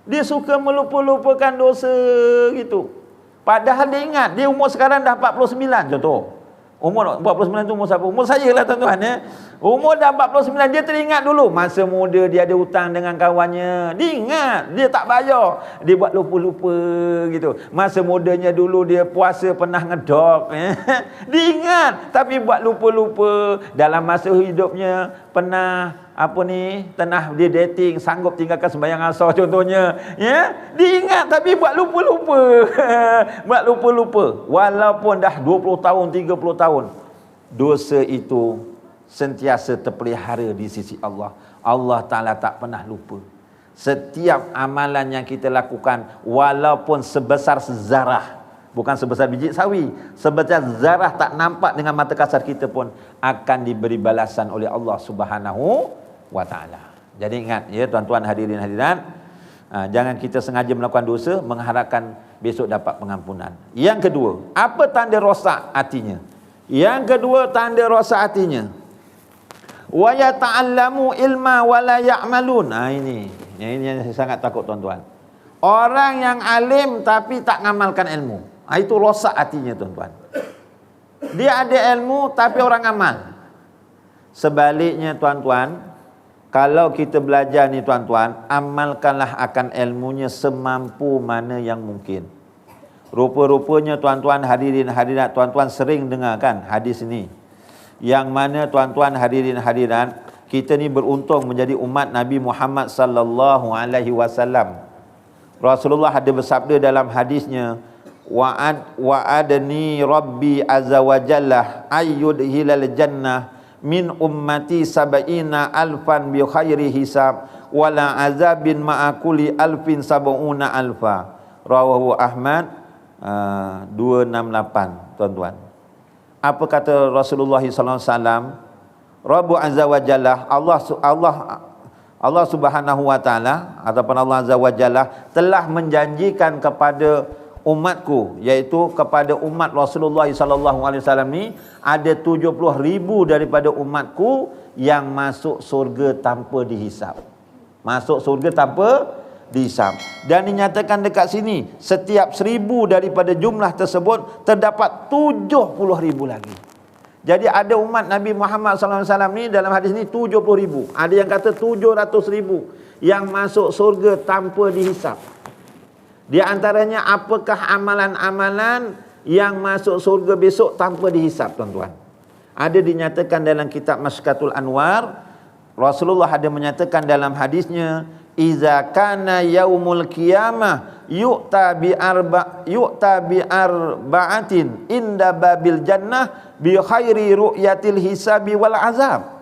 Dia suka melupa-lupakan dosa gitu. Padahal dia ingat, dia umur sekarang dah 49 contoh. Umur 49 tu umur siapa? Umur saya lah tuan-tuan Umur dah 49, dia teringat dulu masa muda dia ada hutang dengan kawannya. Dia ingat, dia tak bayar. Dia buat lupa-lupa gitu. Masa mudanya dulu dia puasa pernah ngedok. Dia ingat, tapi buat lupa-lupa. Dalam masa hidupnya pernah tenah dia dating, sanggup tinggalkan sembahyang asar contohnya. Dia ingat tapi buat lupa-lupa. Buat lupa-lupa. Walaupun dah 20 tahun, 30 tahun. Dosa itu sentiasa terpelihara di sisi Allah. Allah Ta'ala tak pernah lupa. Setiap amalan yang kita lakukan, walaupun sebesar zarah, bukan sebesar biji sawi, sebesar zarah tak nampak dengan mata kasar kita pun, akan diberi balasan oleh Allah Subhanahu wa Ta'ala. Jadi ingat ya tuan-tuan hadirin hadirat, jangan kita sengaja melakukan dosa mengharapkan besok dapat pengampunan. Yang kedua, apa tanda rosak hatinya? Yang kedua, tanda rosak hatinya, wa yata'allamu ilma wa la ya'malun. Ini yang saya sangat takut tuan-tuan. Orang yang alim tapi tak ngamalkan ilmu. Itu rosak hatinya tuan-tuan. Dia ada ilmu tapi orang amal. Sebaliknya tuan-tuan, kalau kita belajar ni tuan-tuan, amalkanlah akan ilmunya semampu mana yang mungkin. Rupa-rupanya tuan-tuan hadirin hadirat, tuan-tuan sering dengar kan hadis ini, yang mana tuan-tuan hadirin hadirat, kita ni beruntung menjadi umat Nabi Muhammad sallallahu alaihi wasallam. Rasulullah ada bersabda dalam hadisnya, wa'adni rabbi azza wa jalla ayyudhilal jannah min ummati sab'ina alfan bi khairi hisab wala azabin ma'akuli alfin sab'una alfa. Rawahu Ahmad 268 tuan-tuan. Apa kata Rasulullah sallallahu alaihi wasallam? Rabbu azza wa jalla, Allah Subhanahu wa taala ataupun Allah azza wa jalla telah menjanjikan kepada umatku, iaitu kepada umat Rasulullah sallallahu alaihi wasallam ni, ada 70,000 daripada umatku yang masuk surga tanpa dihisap. Masuk surga tanpa dihisap. Dan dinyatakan dekat sini, setiap 1,000 daripada jumlah tersebut terdapat 70,000 lagi. Jadi ada umat Nabi Muhammad SAW ni dalam hadis ni 70,000. Ada yang kata 700,000 yang masuk surga tanpa dihisap. Di antaranya apakah amalan-amalan yang masuk surga besok tanpa dihisap tuan-tuan? Ada dinyatakan dalam kitab Masykatul Anwar. Rasulullah ada menyatakan dalam hadisnya, iza kana yaumul qiyamah yu'ta bi arba'atin inda babil jannah bi khairi ru'yatil hisabi wal azab.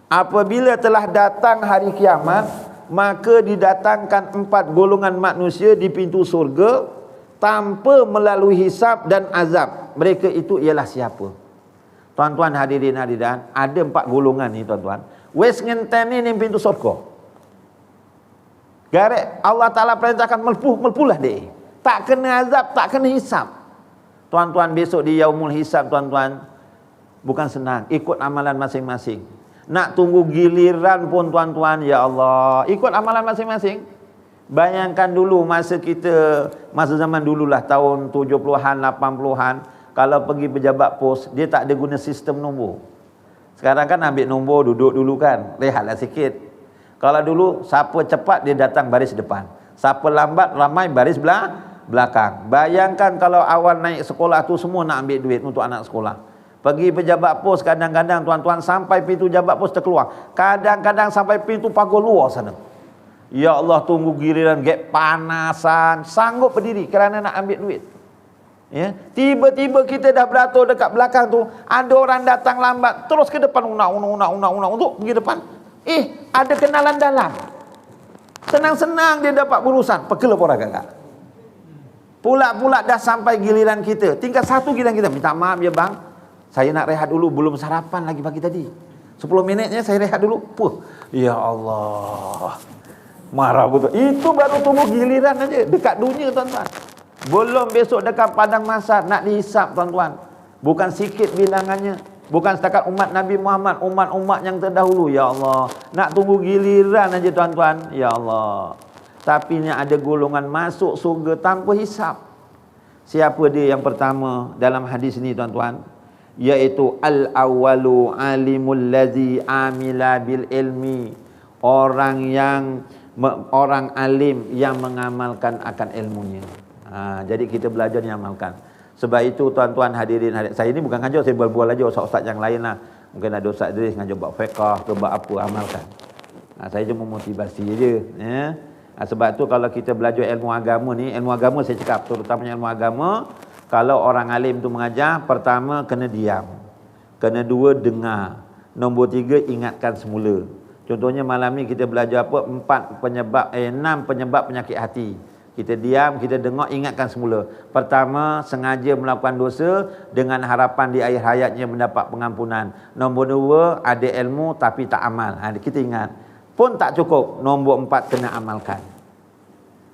Apabila telah datang hari kiamat, maka didatangkan 4 golongan manusia di pintu surga tanpa melalui hisab dan azab. Mereka itu ialah siapa? Tuan-tuan hadirin hadirat, ada 4 golongan ni tuan-tuan. Wes ngenten ni pintu surga. Garek Allah Ta'ala perintahkan melpulah dia. Tak kena azab, tak kena hisab. Tuan-tuan besok di yaumul hisab tuan-tuan, bukan senang. Ikut amalan masing-masing. Nak tunggu giliran pun tuan-tuan, ya Allah, ikut amalan masing-masing. Bayangkan dulu masa zaman dululah tahun 70-an, 80-an, kalau pergi pejabat pos, dia tak ada guna sistem nombor. Sekarang kan ambil nombor, duduk dulu kan, rehatlah sikit. Kalau dulu siapa cepat dia datang baris depan, siapa lambat ramai baris belakang. Bayangkan kalau awal naik sekolah tu semua nak ambil duit untuk anak sekolah. Pergi pejabat pos kadang-kadang tuan-tuan sampai pintu jabat pos terkeluar. Kadang-kadang sampai pintu pagar luar sana. Ya Allah, tunggu giliran gap panasan, sanggup berdiri kerana nak ambil duit. Ya, tiba-tiba kita dah beratur dekat belakang tu, ada orang datang lambat, terus ke depan unak untuk pergi depan. Ada kenalan dalam. Senang-senang dia dapat berurusan, pekela pora kakak. Pula-pula dah sampai giliran kita. Tinggal satu giliran kita, minta maaf ya bang, saya nak rehat dulu, belum sarapan lagi pagi tadi. 10 minitnya saya rehat dulu. Ya Allah, marah betul. Itu baru tunggu giliran aja dekat dunia tuan-tuan. Belum besok dekat padang mahsyar nak dihisap tuan-tuan. Bukan sikit bilangannya. Bukan setakat umat Nabi Muhammad, umat-umat yang terdahulu. Ya Allah, nak tunggu giliran aja tuan-tuan. Ya Allah. Tapi ni ada golongan masuk surga tanpa hisap. Siapa dia yang pertama dalam hadis ni tuan-tuan? Iaitu al-awwalu alimul ladzi amila bil ilmi. Orang alim yang mengamalkan akan ilmunya. Jadi kita belajar ni amalkan. Sebab itu tuan-tuan hadirin, saya ni bukan ngajar, saya berbual aja ustaz-ustaz yang lain lah. Mungkin ada ustaz Idris ngajar bab fiqh ke bab apa, amalkan. Saya cuma motivasi aja ya. Sebab tu kalau kita belajar ilmu agama ni, ilmu agama saya cakap terutamanya ilmu agama, kalau orang alim tu mengajar, pertama kena diam. Kena 2 dengar. Nombor 3 ingatkan semula. Contohnya malam ni kita belajar apa? 6 penyebab penyakit hati. Kita diam, kita dengar, ingatkan semula. Pertama, sengaja melakukan dosa dengan harapan di akhir hayatnya mendapat pengampunan. Nombor 2, ada ilmu tapi tak amal. Kita ingat. Pun tak cukup. Nombor 4, kena amalkan.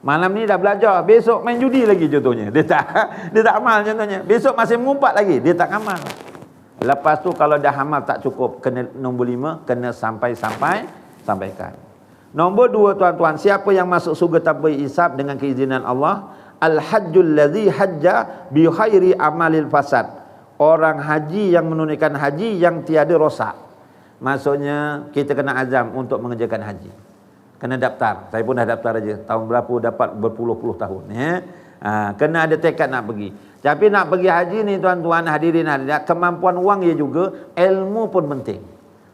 Malam ni dah belajar, besok main judi lagi contohnya. Dia tak amal contohnya. Besok masih mengumpat lagi, dia tak amal. Lepas tu kalau dah amal tak cukup, kena nombor 5, kena sampaikan. Nombor 2 tuan-tuan, siapa yang masuk surga tanpa hisab dengan keizinan Allah? Al-hajjul ladzi hajja bi khairi amalil fasad. Orang haji yang menunaikan haji yang tiada rosak. Maksudnya kita kena azam untuk mengerjakan haji. Kena daftar. Saya pun dah daftar aja. Tahun berapa dapat berpuluh-puluh tahun ya. Kena ada tekad nak pergi. Tapi nak pergi haji ni tuan-tuan hadirin hadirat, kemampuan wang ya juga, ilmu pun penting.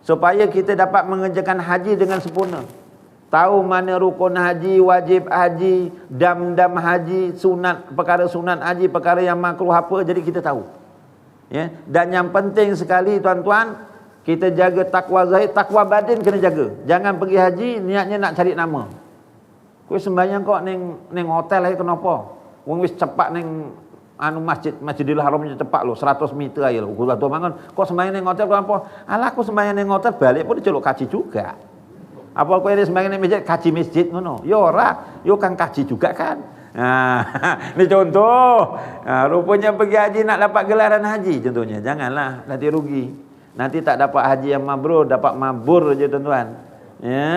Supaya kita dapat mengerjakan haji dengan sempurna. Tahu mana rukun haji, wajib haji, dam-dam haji, sunat, perkara sunat haji, perkara yang makruh apa, jadi kita tahu. Ya, dan yang penting sekali tuan-tuan, kita jaga takwa zahir, takwa batin kena jaga. Jangan pergi haji niatnya nak cari nama. Kowe sembahyang kok ning hotel aja kenapa? Wong wis cepat ning Masjidil Haram cepat lo 100 meter aja lo. Gua tu mangan, kok sembahyang ning hotel kenapa? Alah aku sembahyang ning hotel balik pun diceluk kaji juga. Apa kowe ini sembahyang ning masjid kaji masjid ngono? Ya ora, yo kan kaji juga kan. Ini contoh. Rupanya pergi haji nak dapat gelaran haji contohnya. Janganlah nanti rugi. Nanti tak dapat haji yang mabrur, dapat mabur aja tuan-tuan. Ya,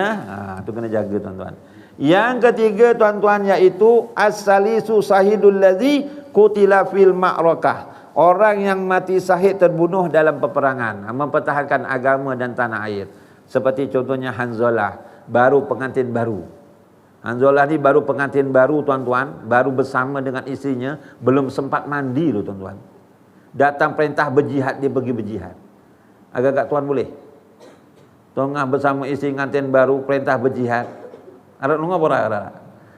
itu kena jaga tuan-tuan. Yang ketiga tuan-tuan iaitu as-salisu sahidul ladzi qutila fil ma'rakah. Orang yang mati syahid terbunuh dalam peperangan, mempertahankan agama dan tanah air. Seperti contohnya Hanzalah, baru pengantin baru. Hanzalah ni baru pengantin baru tuan-tuan, baru bersama dengan isterinya, belum sempat mandi loh tuan-tuan. Datang perintah berjihad, dia pergi berjihad. Agak-agak tuan boleh? Tengah bersama isteri pengantin baru, perintah berjihad. Arab lu ngapa?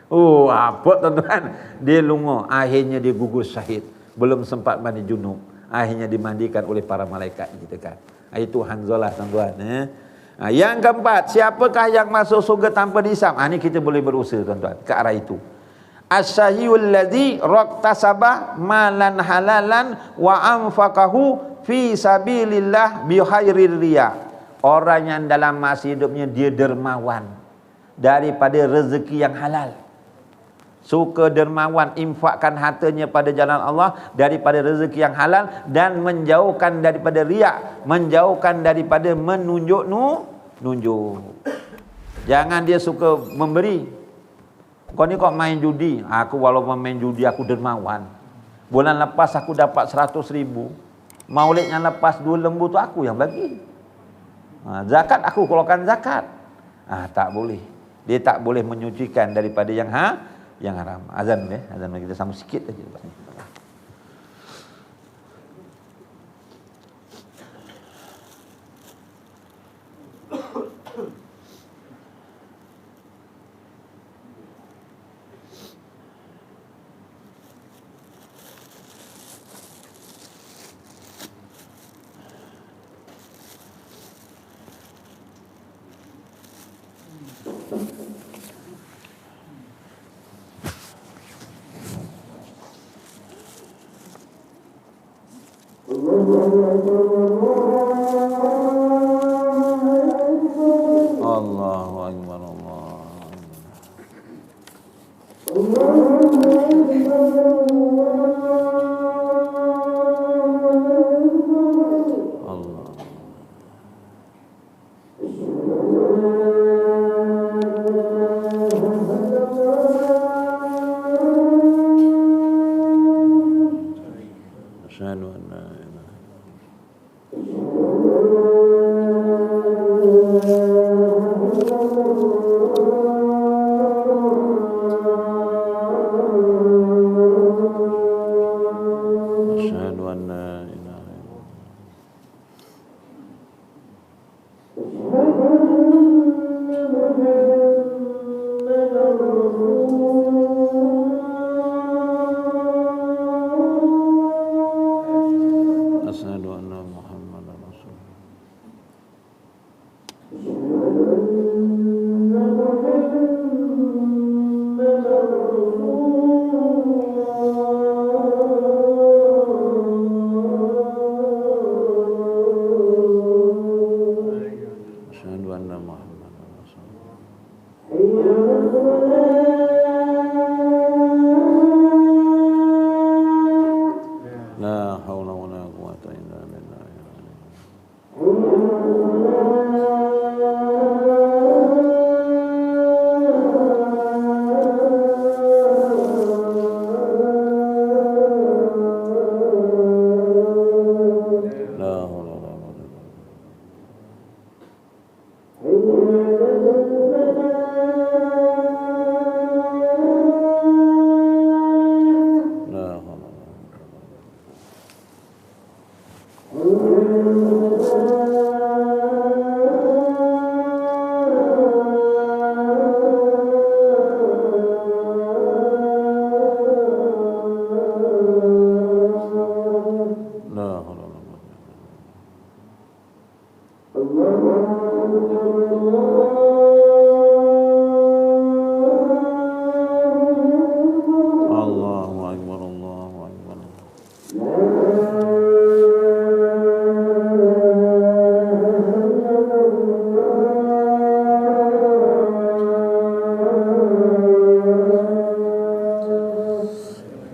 Oh, apa tuan-tuan? Dia lungo, akhirnya dia gugur syahid. Belum sempat mandi junub. Akhirnya dimandikan oleh para malaikat gitu kan. Itu Hanzalah tuan-tuan. Yang keempat, siapakah yang masuk surga tanpa dihisab? Ini kita boleh berusaha tuan-tuan ke arah itu. As-sahihul ladzi raqtasaba malan halalan wa anfaqahu fi sabilillah bi khairir riya. Orang yang dalam masa hidupnya dia dermawan daripada rezeki yang halal. Suka dermawan, infakkan hartanya pada jalan Allah daripada rezeki yang halal dan menjauhkan daripada riak, menjauhkan daripada menunjuk nunjuk. Jangan dia suka memberi. Kau ni kok main judi? Aku walaupun main judi aku dermawan. Bulan lepas aku dapat 100,000. Maulid yang lepas 2 lembu tu aku yang bagi. Zakat aku keluarkan zakat. Tak boleh. Dia tak boleh menyucikan daripada yang haram. Azan azan kita sama sikit saja. Allahu akbar, Allah. Asyhadu an la ilaha asyhadu an la ilaha illallah. Asyhadu anna Muhammadar Rasulullah. Asyhadu anna Muhammadar Rasulullah. La haula wala quwwata illa billah. La haula wala quwwata illa billah. La haula wala quwwata illa billah. La haula wala quwwata illa billah. Allahu akbar, Allahu akbar.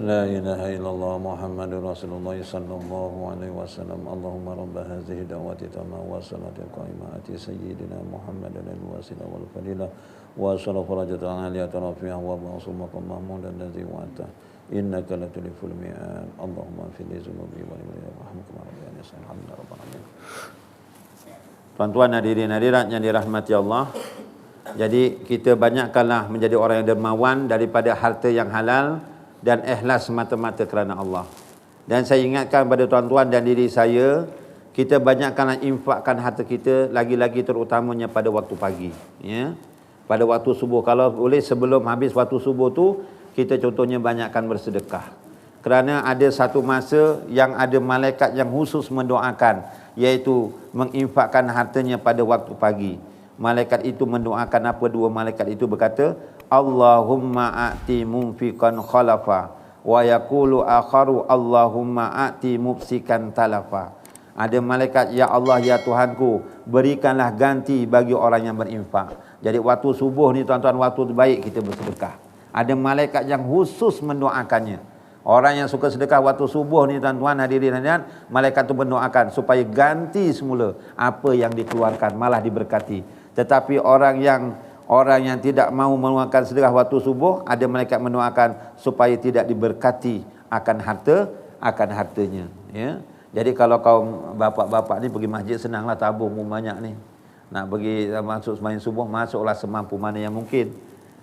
La ilaha illallah Muhammadur Rasulullah sallallahu alaihi wasallam. Allahumma rabb hadhihi da'wati tamma wa salati qaimati sayyidina Muhammadan al-wasilah wal fadilah wa salafu rajatan aliyatan rafi'ah wa ba'sumaka mahmudan ladzi wa'ata innaka latuliful mi'ad. Allahumma fil zunubi wa rahmuka rabbana alhamdulillah rabbil alamin. Tuan-tuan hadirin hadirat yang dirahmati Allah. Jadi kita banyakkanlah menjadi orang yang dermawan daripada harta yang halal dan ikhlas semata-mata kerana Allah. Dan saya ingatkan pada tuan-tuan dan diri saya, kita banyakkanlah infakkan harta kita, lagi-lagi terutamanya pada waktu pagi, ya. pada waktu subuh. Kalau boleh sebelum habis waktu subuh tu, kita contohnya banyakkan bersedekah. Kerana ada satu masa yang ada malaikat yang khusus mendoakan, iaitu menginfakkan hartanya pada waktu pagi. Malaikat itu mendoakan apa? Dua malaikat itu berkata, Allahumma a'ti mumfiqan khalafa wa yaqulu akharu Allahumma a'ti mufsikan talafa. Ada malaikat, ya Allah, ya Tuhanku, berikanlah ganti bagi orang yang berinfak. Jadi waktu subuh ni tuan-tuan, waktu terbaik kita bersedekah. Ada malaikat yang khusus mendoakannya. Orang yang suka sedekah waktu subuh ni tuan-tuan, hadirin hadirat, malaikat tu mendoakan supaya ganti semula apa yang dikeluarkan, malah diberkati. Tetapi orang yang tidak mahu mengeluarkan sedekah waktu subuh, ada malaikat mendoakan supaya tidak diberkati akan hartanya, ya. Jadi kalau kaum bapak-bapak ni pergi masjid, senanglah tabung banyak ni. Nak pergi masuk sembahyang subuh, masuklah semampu mana yang mungkin.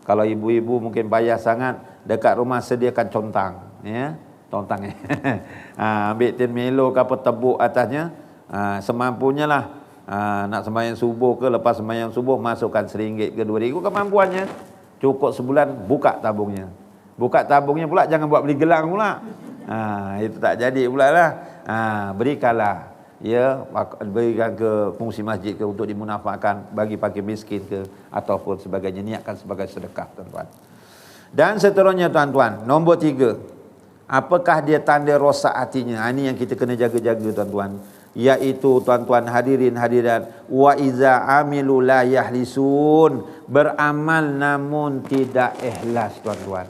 Kalau ibu-ibu mungkin payah sangat, dekat rumah sediakan contang, ya. Contang ambil tin melo ke apa, tebuk atasnya, semampunya lah. Nak sembahyang subuh ke, lepas sembahyang subuh masukkan RM1 ke RM2 kemampuannya. Cukup sebulan, buka tabungnya. Buka tabungnya pula, jangan buat beli gelang pula. Itu tak jadi pula lah. Berikanlah, ya, berikan ke fungsi masjid ke, untuk dimunafakkan bagi fakir miskin ke, ataupun sebagainya, niatkan sebagai sedekah, tuan-tuan. Dan seterusnya tuan-tuan, nombor 3, apakah dia tanda rosak hatinya? Ini yang kita kena jaga-jaga tuan-tuan, iaitu tuan-tuan hadirin hadirat, wa iza amilu la yahlisun, beramal namun tidak ikhlas, tuan-tuan.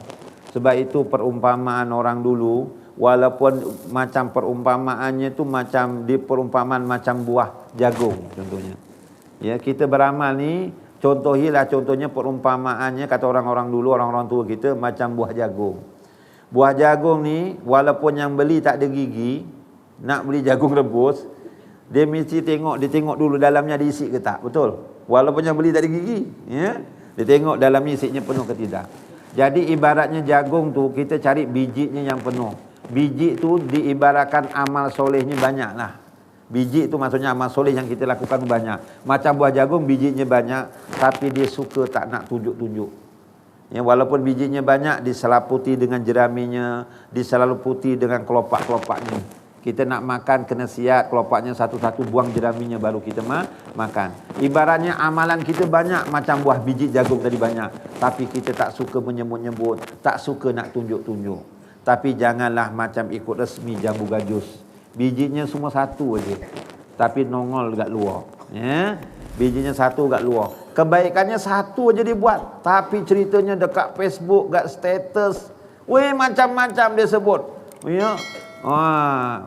Sebab itu perumpamaan orang dulu, walaupun macam perumpamaannya tu macam di perumpamaan macam buah jagung contohnya. Ya, kita beramal ni contohnya perumpamaannya, kata orang-orang dulu, orang-orang tua kita, macam buah jagung. Buah jagung ni walaupun yang beli tak ada gigi, nak beli jagung rebus, dia mesti dia tengok dulu dalamnya ada isi ke tak, betul? Walaupun yang beli tak ada gigi, ya. Dia tengok dalamnya isinya penuh ke tidak. Jadi ibaratnya jagung tu kita cari bijinya yang penuh. Biji tu diibaratkan amal solehnya banyak lah. Biji tu maksudnya amal soleh yang kita lakukan banyak. Macam buah jagung, bijinya banyak, tapi dia suka tak nak tunjuk-tunjuk. Ya, walaupun bijinya banyak, diselaputi dengan jeraminya, diselaputi dengan kelopak-kelopaknya. Kita nak makan, kena siap kelopaknya satu-satu, buang jeraminya, baru kita makan. Ibaratnya amalan kita banyak, macam buah biji jagung tadi banyak, tapi kita tak suka menyebut-nyebut, tak suka nak tunjuk-tunjuk. Tapi janganlah macam ikut resmi jambu gajus. Bijinya semua satu aja, tapi nongol dekat luar. Ya? Bijinya satu dekat luar. Kebaikannya satu aja dibuat, tapi ceritanya dekat Facebook, dekat status, macam-macam dia sebut. Ya?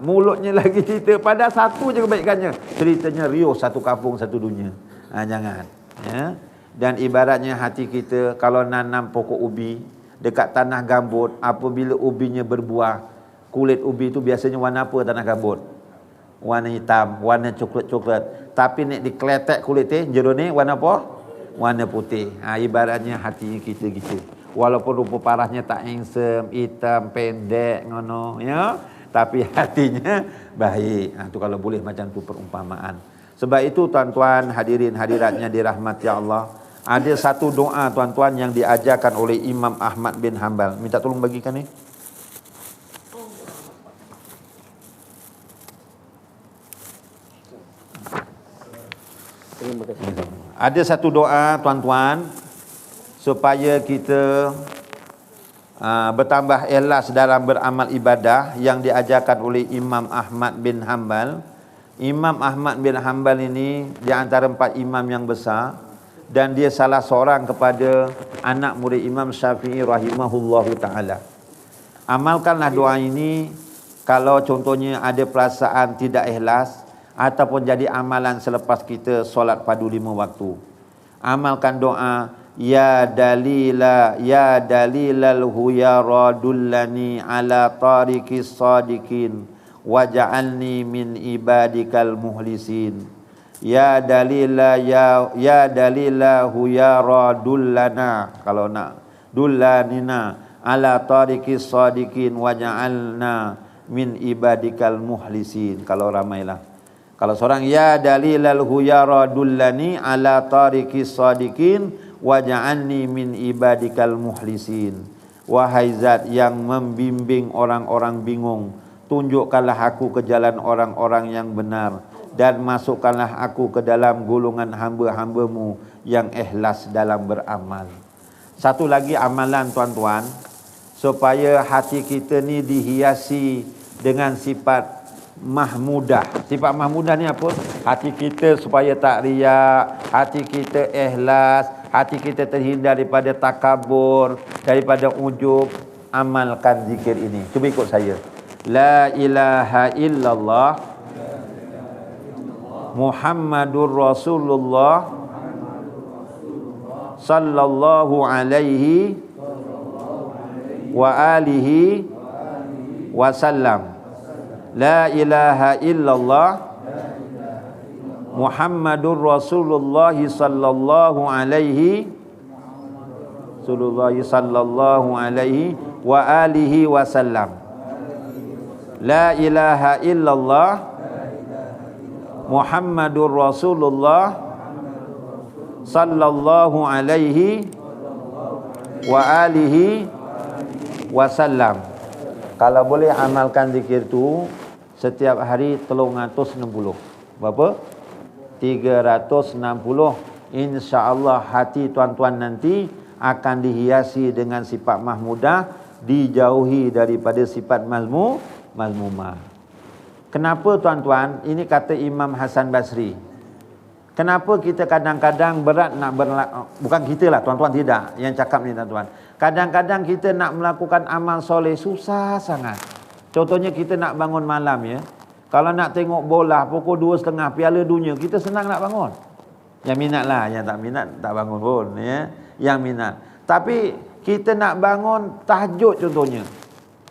Mulutnya lagi cerita, pada satu je kebaikannya. Ceritanya Rio, satu kampung, satu dunia. Jangan. Ya? Dan ibaratnya hati kita, kalau nanam pokok ubi dekat tanah gambut, apabila ubinya berbuah, kulit ubi itu biasanya warna apa tanah gambut? Warna hitam, warna coklat-coklat. Tapi nek dikletek kulit jero ni warna apa? Warna putih. Ibaratnya hati kita gitu. Walaupun rupa parahnya tak handsome, hitam, pendek ngono, ya, tapi hatinya baik. Itu kalau boleh macam tu perumpamaan. Sebab itu tuan-tuan hadirin hadiratnya dirahmati Allah, ada satu doa tuan-tuan yang diajarkan oleh Imam Ahmad bin Hanbal. Minta tolong bagikan ni. Ada satu doa tuan-tuan supaya kita bertambah ikhlas dalam beramal ibadah, yang diajarkan oleh Imam Ahmad bin Hanbal. Imam Ahmad bin Hanbal ini di antara 4 imam yang besar, dan dia salah seorang kepada anak murid Imam Syafi'i rahimahullahu ta'ala. Amalkanlah doa ini kalau contohnya ada perasaan tidak ikhlas, ataupun jadi amalan selepas kita solat padu 5 waktu. Amalkan doa, ya dalilal huyara dullani ala tariqis sadiqin waj'alni min ibadikal muhlisin. Ya dalila huyara dullana, kalau nak dullanina ala tariqis sadiqin waj'alna min ibadikal muhlisin. Kalau ramailah. Kalau seorang, ya dalilal huyara dullani ala tariqis sadiqin waj'alni min ibadikal mukhlisin. Wahai zat yang membimbing orang-orang bingung, tunjukkanlah aku ke jalan orang-orang yang benar, dan masukkanlah aku ke dalam golongan hamba-hambamu yang ikhlas dalam beramal. Satu lagi amalan tuan-tuan, supaya hati kita ni dihiasi dengan sifat mahmudah. Sifat mahmudah ni apa? Hati kita supaya tak riak, hati kita ikhlas, hati kita terhindar daripada takabur, daripada ujub. Amalkan zikir ini. Cuba ikut saya. La ilaha illallah Muhammadur Rasulullah sallallahu alaihi wa alihi wasallam. La ilaha illallah Muhammadur Rasulullah sallallahu alaihi wa alihi wasallam. La ilaha illallah Muhammadur Rasulullah sallallahu alaihi wa alihi wasallam. Kalau boleh amalkan zikir tu setiap hari 360. Berapa? 360. Insya-Allah hati tuan-tuan nanti akan dihiasi dengan sifat mahmudah, dijauhi daripada sifat mazmumah. Kenapa tuan-tuan? Ini kata Imam Hasan Basri. Kenapa kita kadang-kadang berat nak bukan kita lah tuan-tuan, tidak yang cakap ni tuan-tuan. Kadang-kadang kita nak melakukan amal soleh susah sangat. Contohnya kita nak bangun malam ya. Kalau nak tengok bola pukul 2.30 Piala Dunia, kita senang nak bangun. Yang minat lah, yang tak minat tak bangun pun ya. Yang minat. Tapi kita nak bangun tahajud contohnya.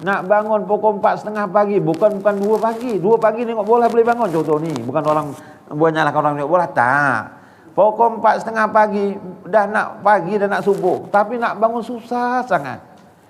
Nak bangun pukul 4.30 pagi, bukan 2 pagi. 2 pagi tengok bola boleh bangun contoh ni. Bukan orang banyaklah orang tengok bola, tak. Pukul 4.30 pagi dah nak pagi, dah nak subuh. Tapi nak bangun susah sangat.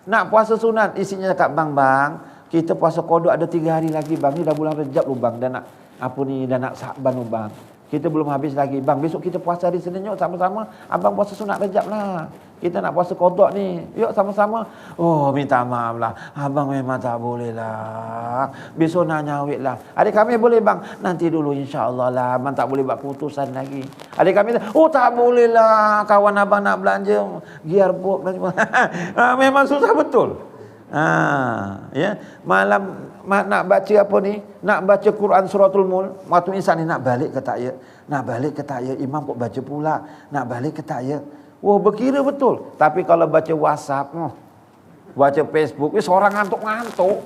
Nak puasa sunat, isinya cakap bang, kita puasa qada ada 3 hari lagi bang. Ni dah bulan Rejab lu bang, dah nak apa ni, dah nak Sa'ban lu bang. Kita belum habis lagi bang. Besok kita puasa hari Senin, yuk sama-sama. Abang puasa sunat Rejab lah. Kita nak puasa qada ni. Yuk sama-sama. Oh, minta maaf lah. Abang memang tak boleh lah. Besok nak nyawit lah. Adik kami boleh bang. Nanti dulu insya-Allah lah. Abang tak boleh buat keputusan lagi. Adik kami, oh tak boleh lah. Kawan abang nak belanja gearbox. Memang susah betul. Ya, malam nak baca apa ni? Nak baca Quran suratul Mulk. Waktu insan ni nak balik ke tak ya? Nak balik ke tak ya? Imam kok baca pula. Nak balik ke tak ya? Wah, berkira betul. Tapi kalau baca WhatsApp, baca Facebook, seorang ngantuk-ngantuk.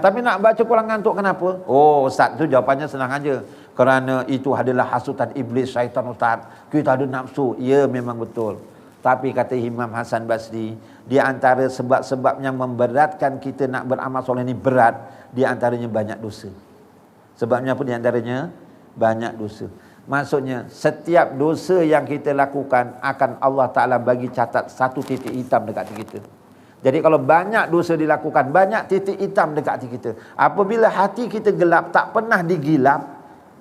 Tapi nak baca kurang ngantuk kenapa? Oh, Ustaz tu jawapannya senang aja. Kerana itu adalah hasutan iblis, syaitan Ustaz. Kita ada nafsu. Ya, memang betul. Tapi kata Imam Hasan Basri, di antara sebab-sebab yang memberatkan kita nak beramal soleh ni berat, di antaranya banyak dosa. Sebabnya apa di antaranya? Banyak dosa. Maksudnya, setiap dosa yang kita lakukan akan Allah Ta'ala bagi catat satu titik hitam dekat hati kita. Jadi kalau banyak dosa dilakukan, banyak titik hitam dekat hati kita. Apabila hati kita gelap, tak pernah digilap,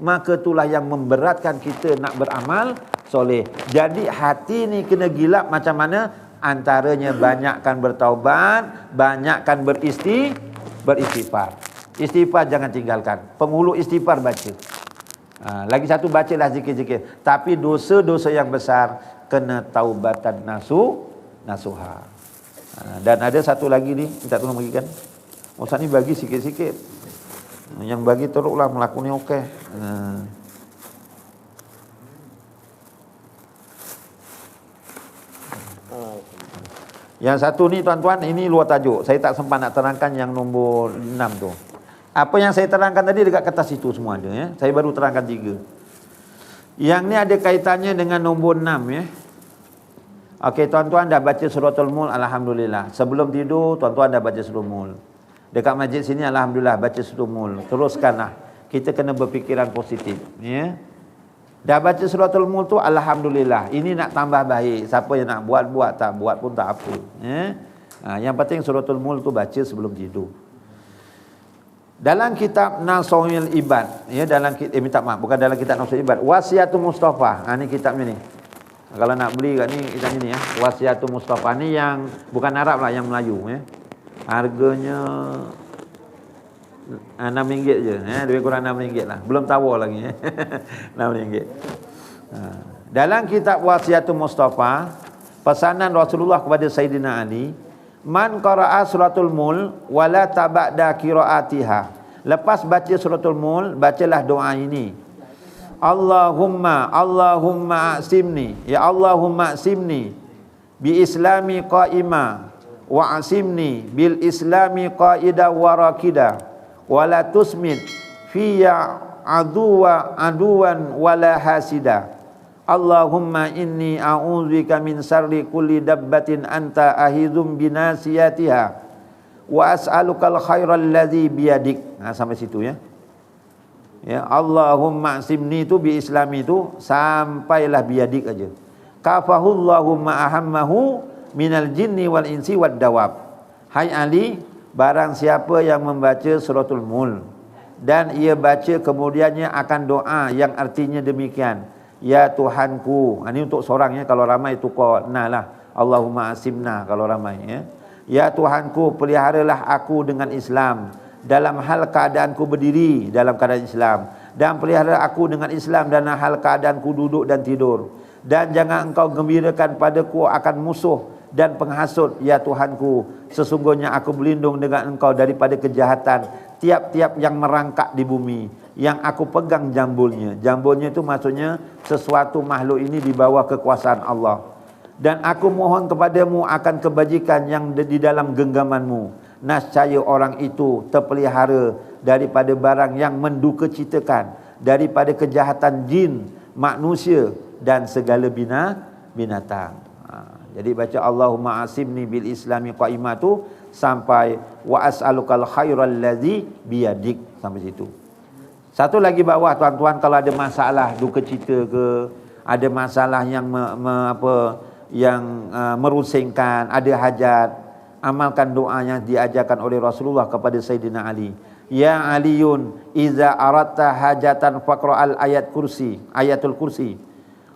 maka itulah yang memberatkan kita nak beramal soleh. Jadi hati ni kena gilap macam mana? Antaranya banyakkan bertaubat, banyakkan beristighfar. Istighfar jangan tinggalkan. Penghulu istighfar baca. Lagi satu, bacalah zikir-zikir. Tapi dosa-dosa yang besar kena taubatan nasuha. Dan ada satu lagi ni, minta tolong bagikan. Ustaz ni bagi sikit-sikit. Yang bagi teruklah melakukannya okey. Yang satu ni tuan-tuan, ini luar tajuk. Saya tak sempat nak terangkan yang nombor 6 tu. Apa yang saya terangkan tadi dekat kertas itu semua ada ya. Saya baru terangkan 3. Yang ni ada kaitannya dengan nombor 6 ya. Okey, tuan-tuan dah baca suratul Mulk, alhamdulillah. Sebelum tidur tuan-tuan dah baca suratul Mulk. Dekat masjid sini alhamdulillah baca suratul Mulk. Teruskanlah. Kita kena berfikiran positif ya. Dah baca suratul Mulk tu alhamdulillah. Ini nak tambah baik. Siapa yang nak buat, tak buat pun tak apa ya. Yang penting suratul Mulk tu baca sebelum tidur. Dalam kitab Nasihul Ibad ya, dalam minta maaf, bukan dalam kitab Nasihul Ibad, Wasiatul Mustafa. Ni kitabnya ni. Kalau nak beli kat ni, kita ni ya, Wasiatul Mustafa ni yang bukan Arab lah, yang Melayu ya. Harganya RM6 je, lebih kurang RM6 lah. Belum tawar lagi ya. RM6. Dalam kitab Wasiatul Mustafa, pesanan Rasulullah kepada Sayyidina Ali, man qara'a suratul Mulk wala tabada qiraatiha. Lepas baca suratul Mulk, bacalah doa ini. Allahumma asimni, ya Allahumma asimni bi islami qaima wa asimni bil islami qaida wa rakida wa la tusmit fiyya aduwan wala hasida. Allahumma inni a'udzubika min syarri kulli dabbatin anta ahizum binasiyatiha wa as'alukal khairal ladzi biyadik. Sampai situ ya. Ya, Allahumma simni tu bi islami tu sampailah biyadik aja. Kafahullahu ma'ahammahu minal jinni wal insi wad dawab. Hai Ali, barang siapa yang membaca suratul Mulk dan ia baca kemudiannya akan doa yang artinya demikian, ya Tuhanku. Ini untuk seorang ya, kalau ramai tukar nah lah. Allahumma asimna kalau ramai ya. Ya Tuhanku, peliharalah aku dengan Islam dalam hal keadaanku berdiri dalam keadaan Islam, dan pelihara aku dengan Islam dalam hal keadaanku duduk dan tidur, dan jangan engkau gembirakan padaku akan musuh dan penghasut, ya Tuhanku. Sesungguhnya aku berlindung dengan engkau daripada kejahatan tiap-tiap yang merangkak di bumi, yang aku pegang jambulnya. Jambulnya itu maksudnya sesuatu makhluk ini di bawah kekuasaan Allah. Dan aku mohon kepadamu akan kebajikan yang di dalam genggamanmu. Nascaya orang itu terpelihara daripada barang yang mendukacitakan, daripada kejahatan jin, manusia dan segala binatang. Jadi baca Allahumma asimni bil islami qaimah tu sampai wa as'alukal khairal ladzi biyadik, sampai situ. Satu lagi bawah tuan-tuan, kalau ada masalah dukacita ke, ada masalah yang merusingkan, ada hajat, amalkan doa yang diajarkan oleh Rasulullah kepada Sayyidina Ali. Ya Aliyun, iza aratta hajatan faqra'al ayatul kursi.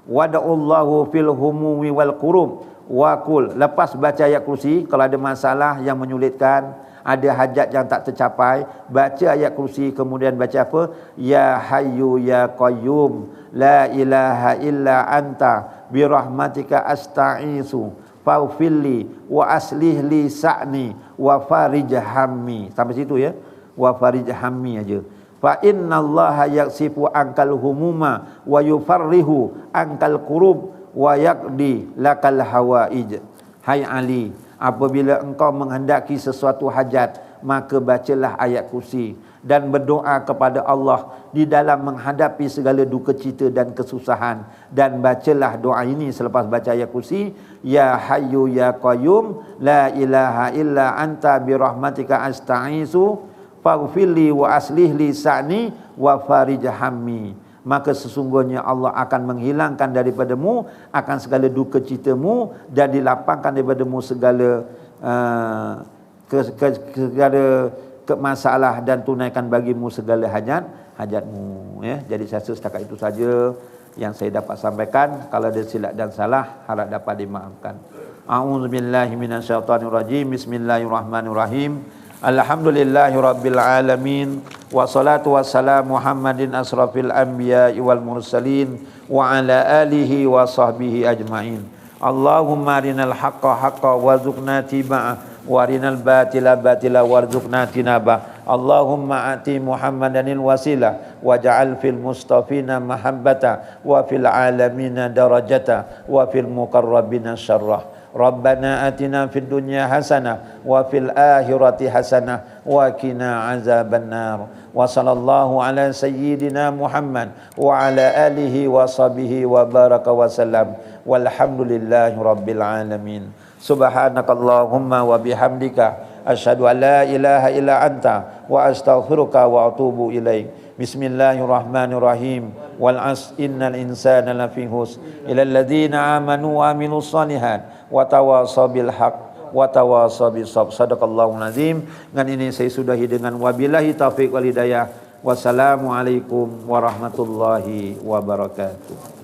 Wada'ullahu fil humumi wal qurub wa qul. Lepas baca ayat kursi, kalau ada masalah yang menyulitkan, ada hajat yang tak tercapai, baca ayat kursi, kemudian baca apa? Ya Hayyu ya Qayyum, la ilaha illa anta birahmatika asta'isu faufilli wa aslih li sa'ni wa farij hammi. Sampai situ ya. Wa farij hammi aja. Fa innallaha yaksifu ankal humuma wa yufarrihu ankal qurub wa yaqdi lakal hawaij. Hai Ali, apabila engkau menghendaki sesuatu hajat, maka bacalah ayat kursi dan berdoa kepada Allah di dalam menghadapi segala duka cita dan kesusahan, dan bacalah doa ini selepas baca ayat kursi, ya Hayyu ya Qayyum, la ilaha illa anta birahmatika asta'isu faghfirli wa aslih li sa'ni wa farij hammi. Maka sesungguhnya Allah akan menghilangkan daripadamu akan segala duka citamu dan dilapangkan daripadamu segala segala masalah dan tunaikan bagimu segala hajatmu ya. Jadi saya rasa setakat itu saja yang saya dapat sampaikan. Kalau ada silap dan salah, harap dapat dimaafkan. A'udzubillahi minasyaitonirrajim. Bismillahirrahmanirrahim. Alhamdulillahirabbil alamin, wassalatu wassalamu Muhammadin asrafil anbiya'i wal mursalin wa ala alihi wa sahbihi ajmain. Allahumma arinal haqqa haqqan warzuqna tiba'ah wa arinal batila batila warzuqna tinabah. Allahumma ati Muhammadanil wasilah waj'al fil mustafina mahabbata wa fil alamina darajata wa fil muqarrabina syarrah. Rabbana atina fid dunya hasanah wa fil akhirati hasanah wa qina azabannar. Wa sallallahu ala sayyidina Muhammad wa ala alihi wa sahbihi wa baraka wa sallam. Walhamdulillahi rabbil alamin. Subhanakallahumma wa bihamdika asyhadu an la ilaha illa anta wa astaghfiruka wa atubu ilaik. Bismillahirrahmanirrahim. Wal 'asr innal insana lafi khusr illa alladziina aamanu wa 'amilus shalihat wa tawassaw bil haqq wa tawassaw bis sabr. Shadaqallahul azim. Dengan ini saya sudahi dengan wabillahi taufik wal hidayah. Wassalamualaikum warahmatullahi wabarakatuh.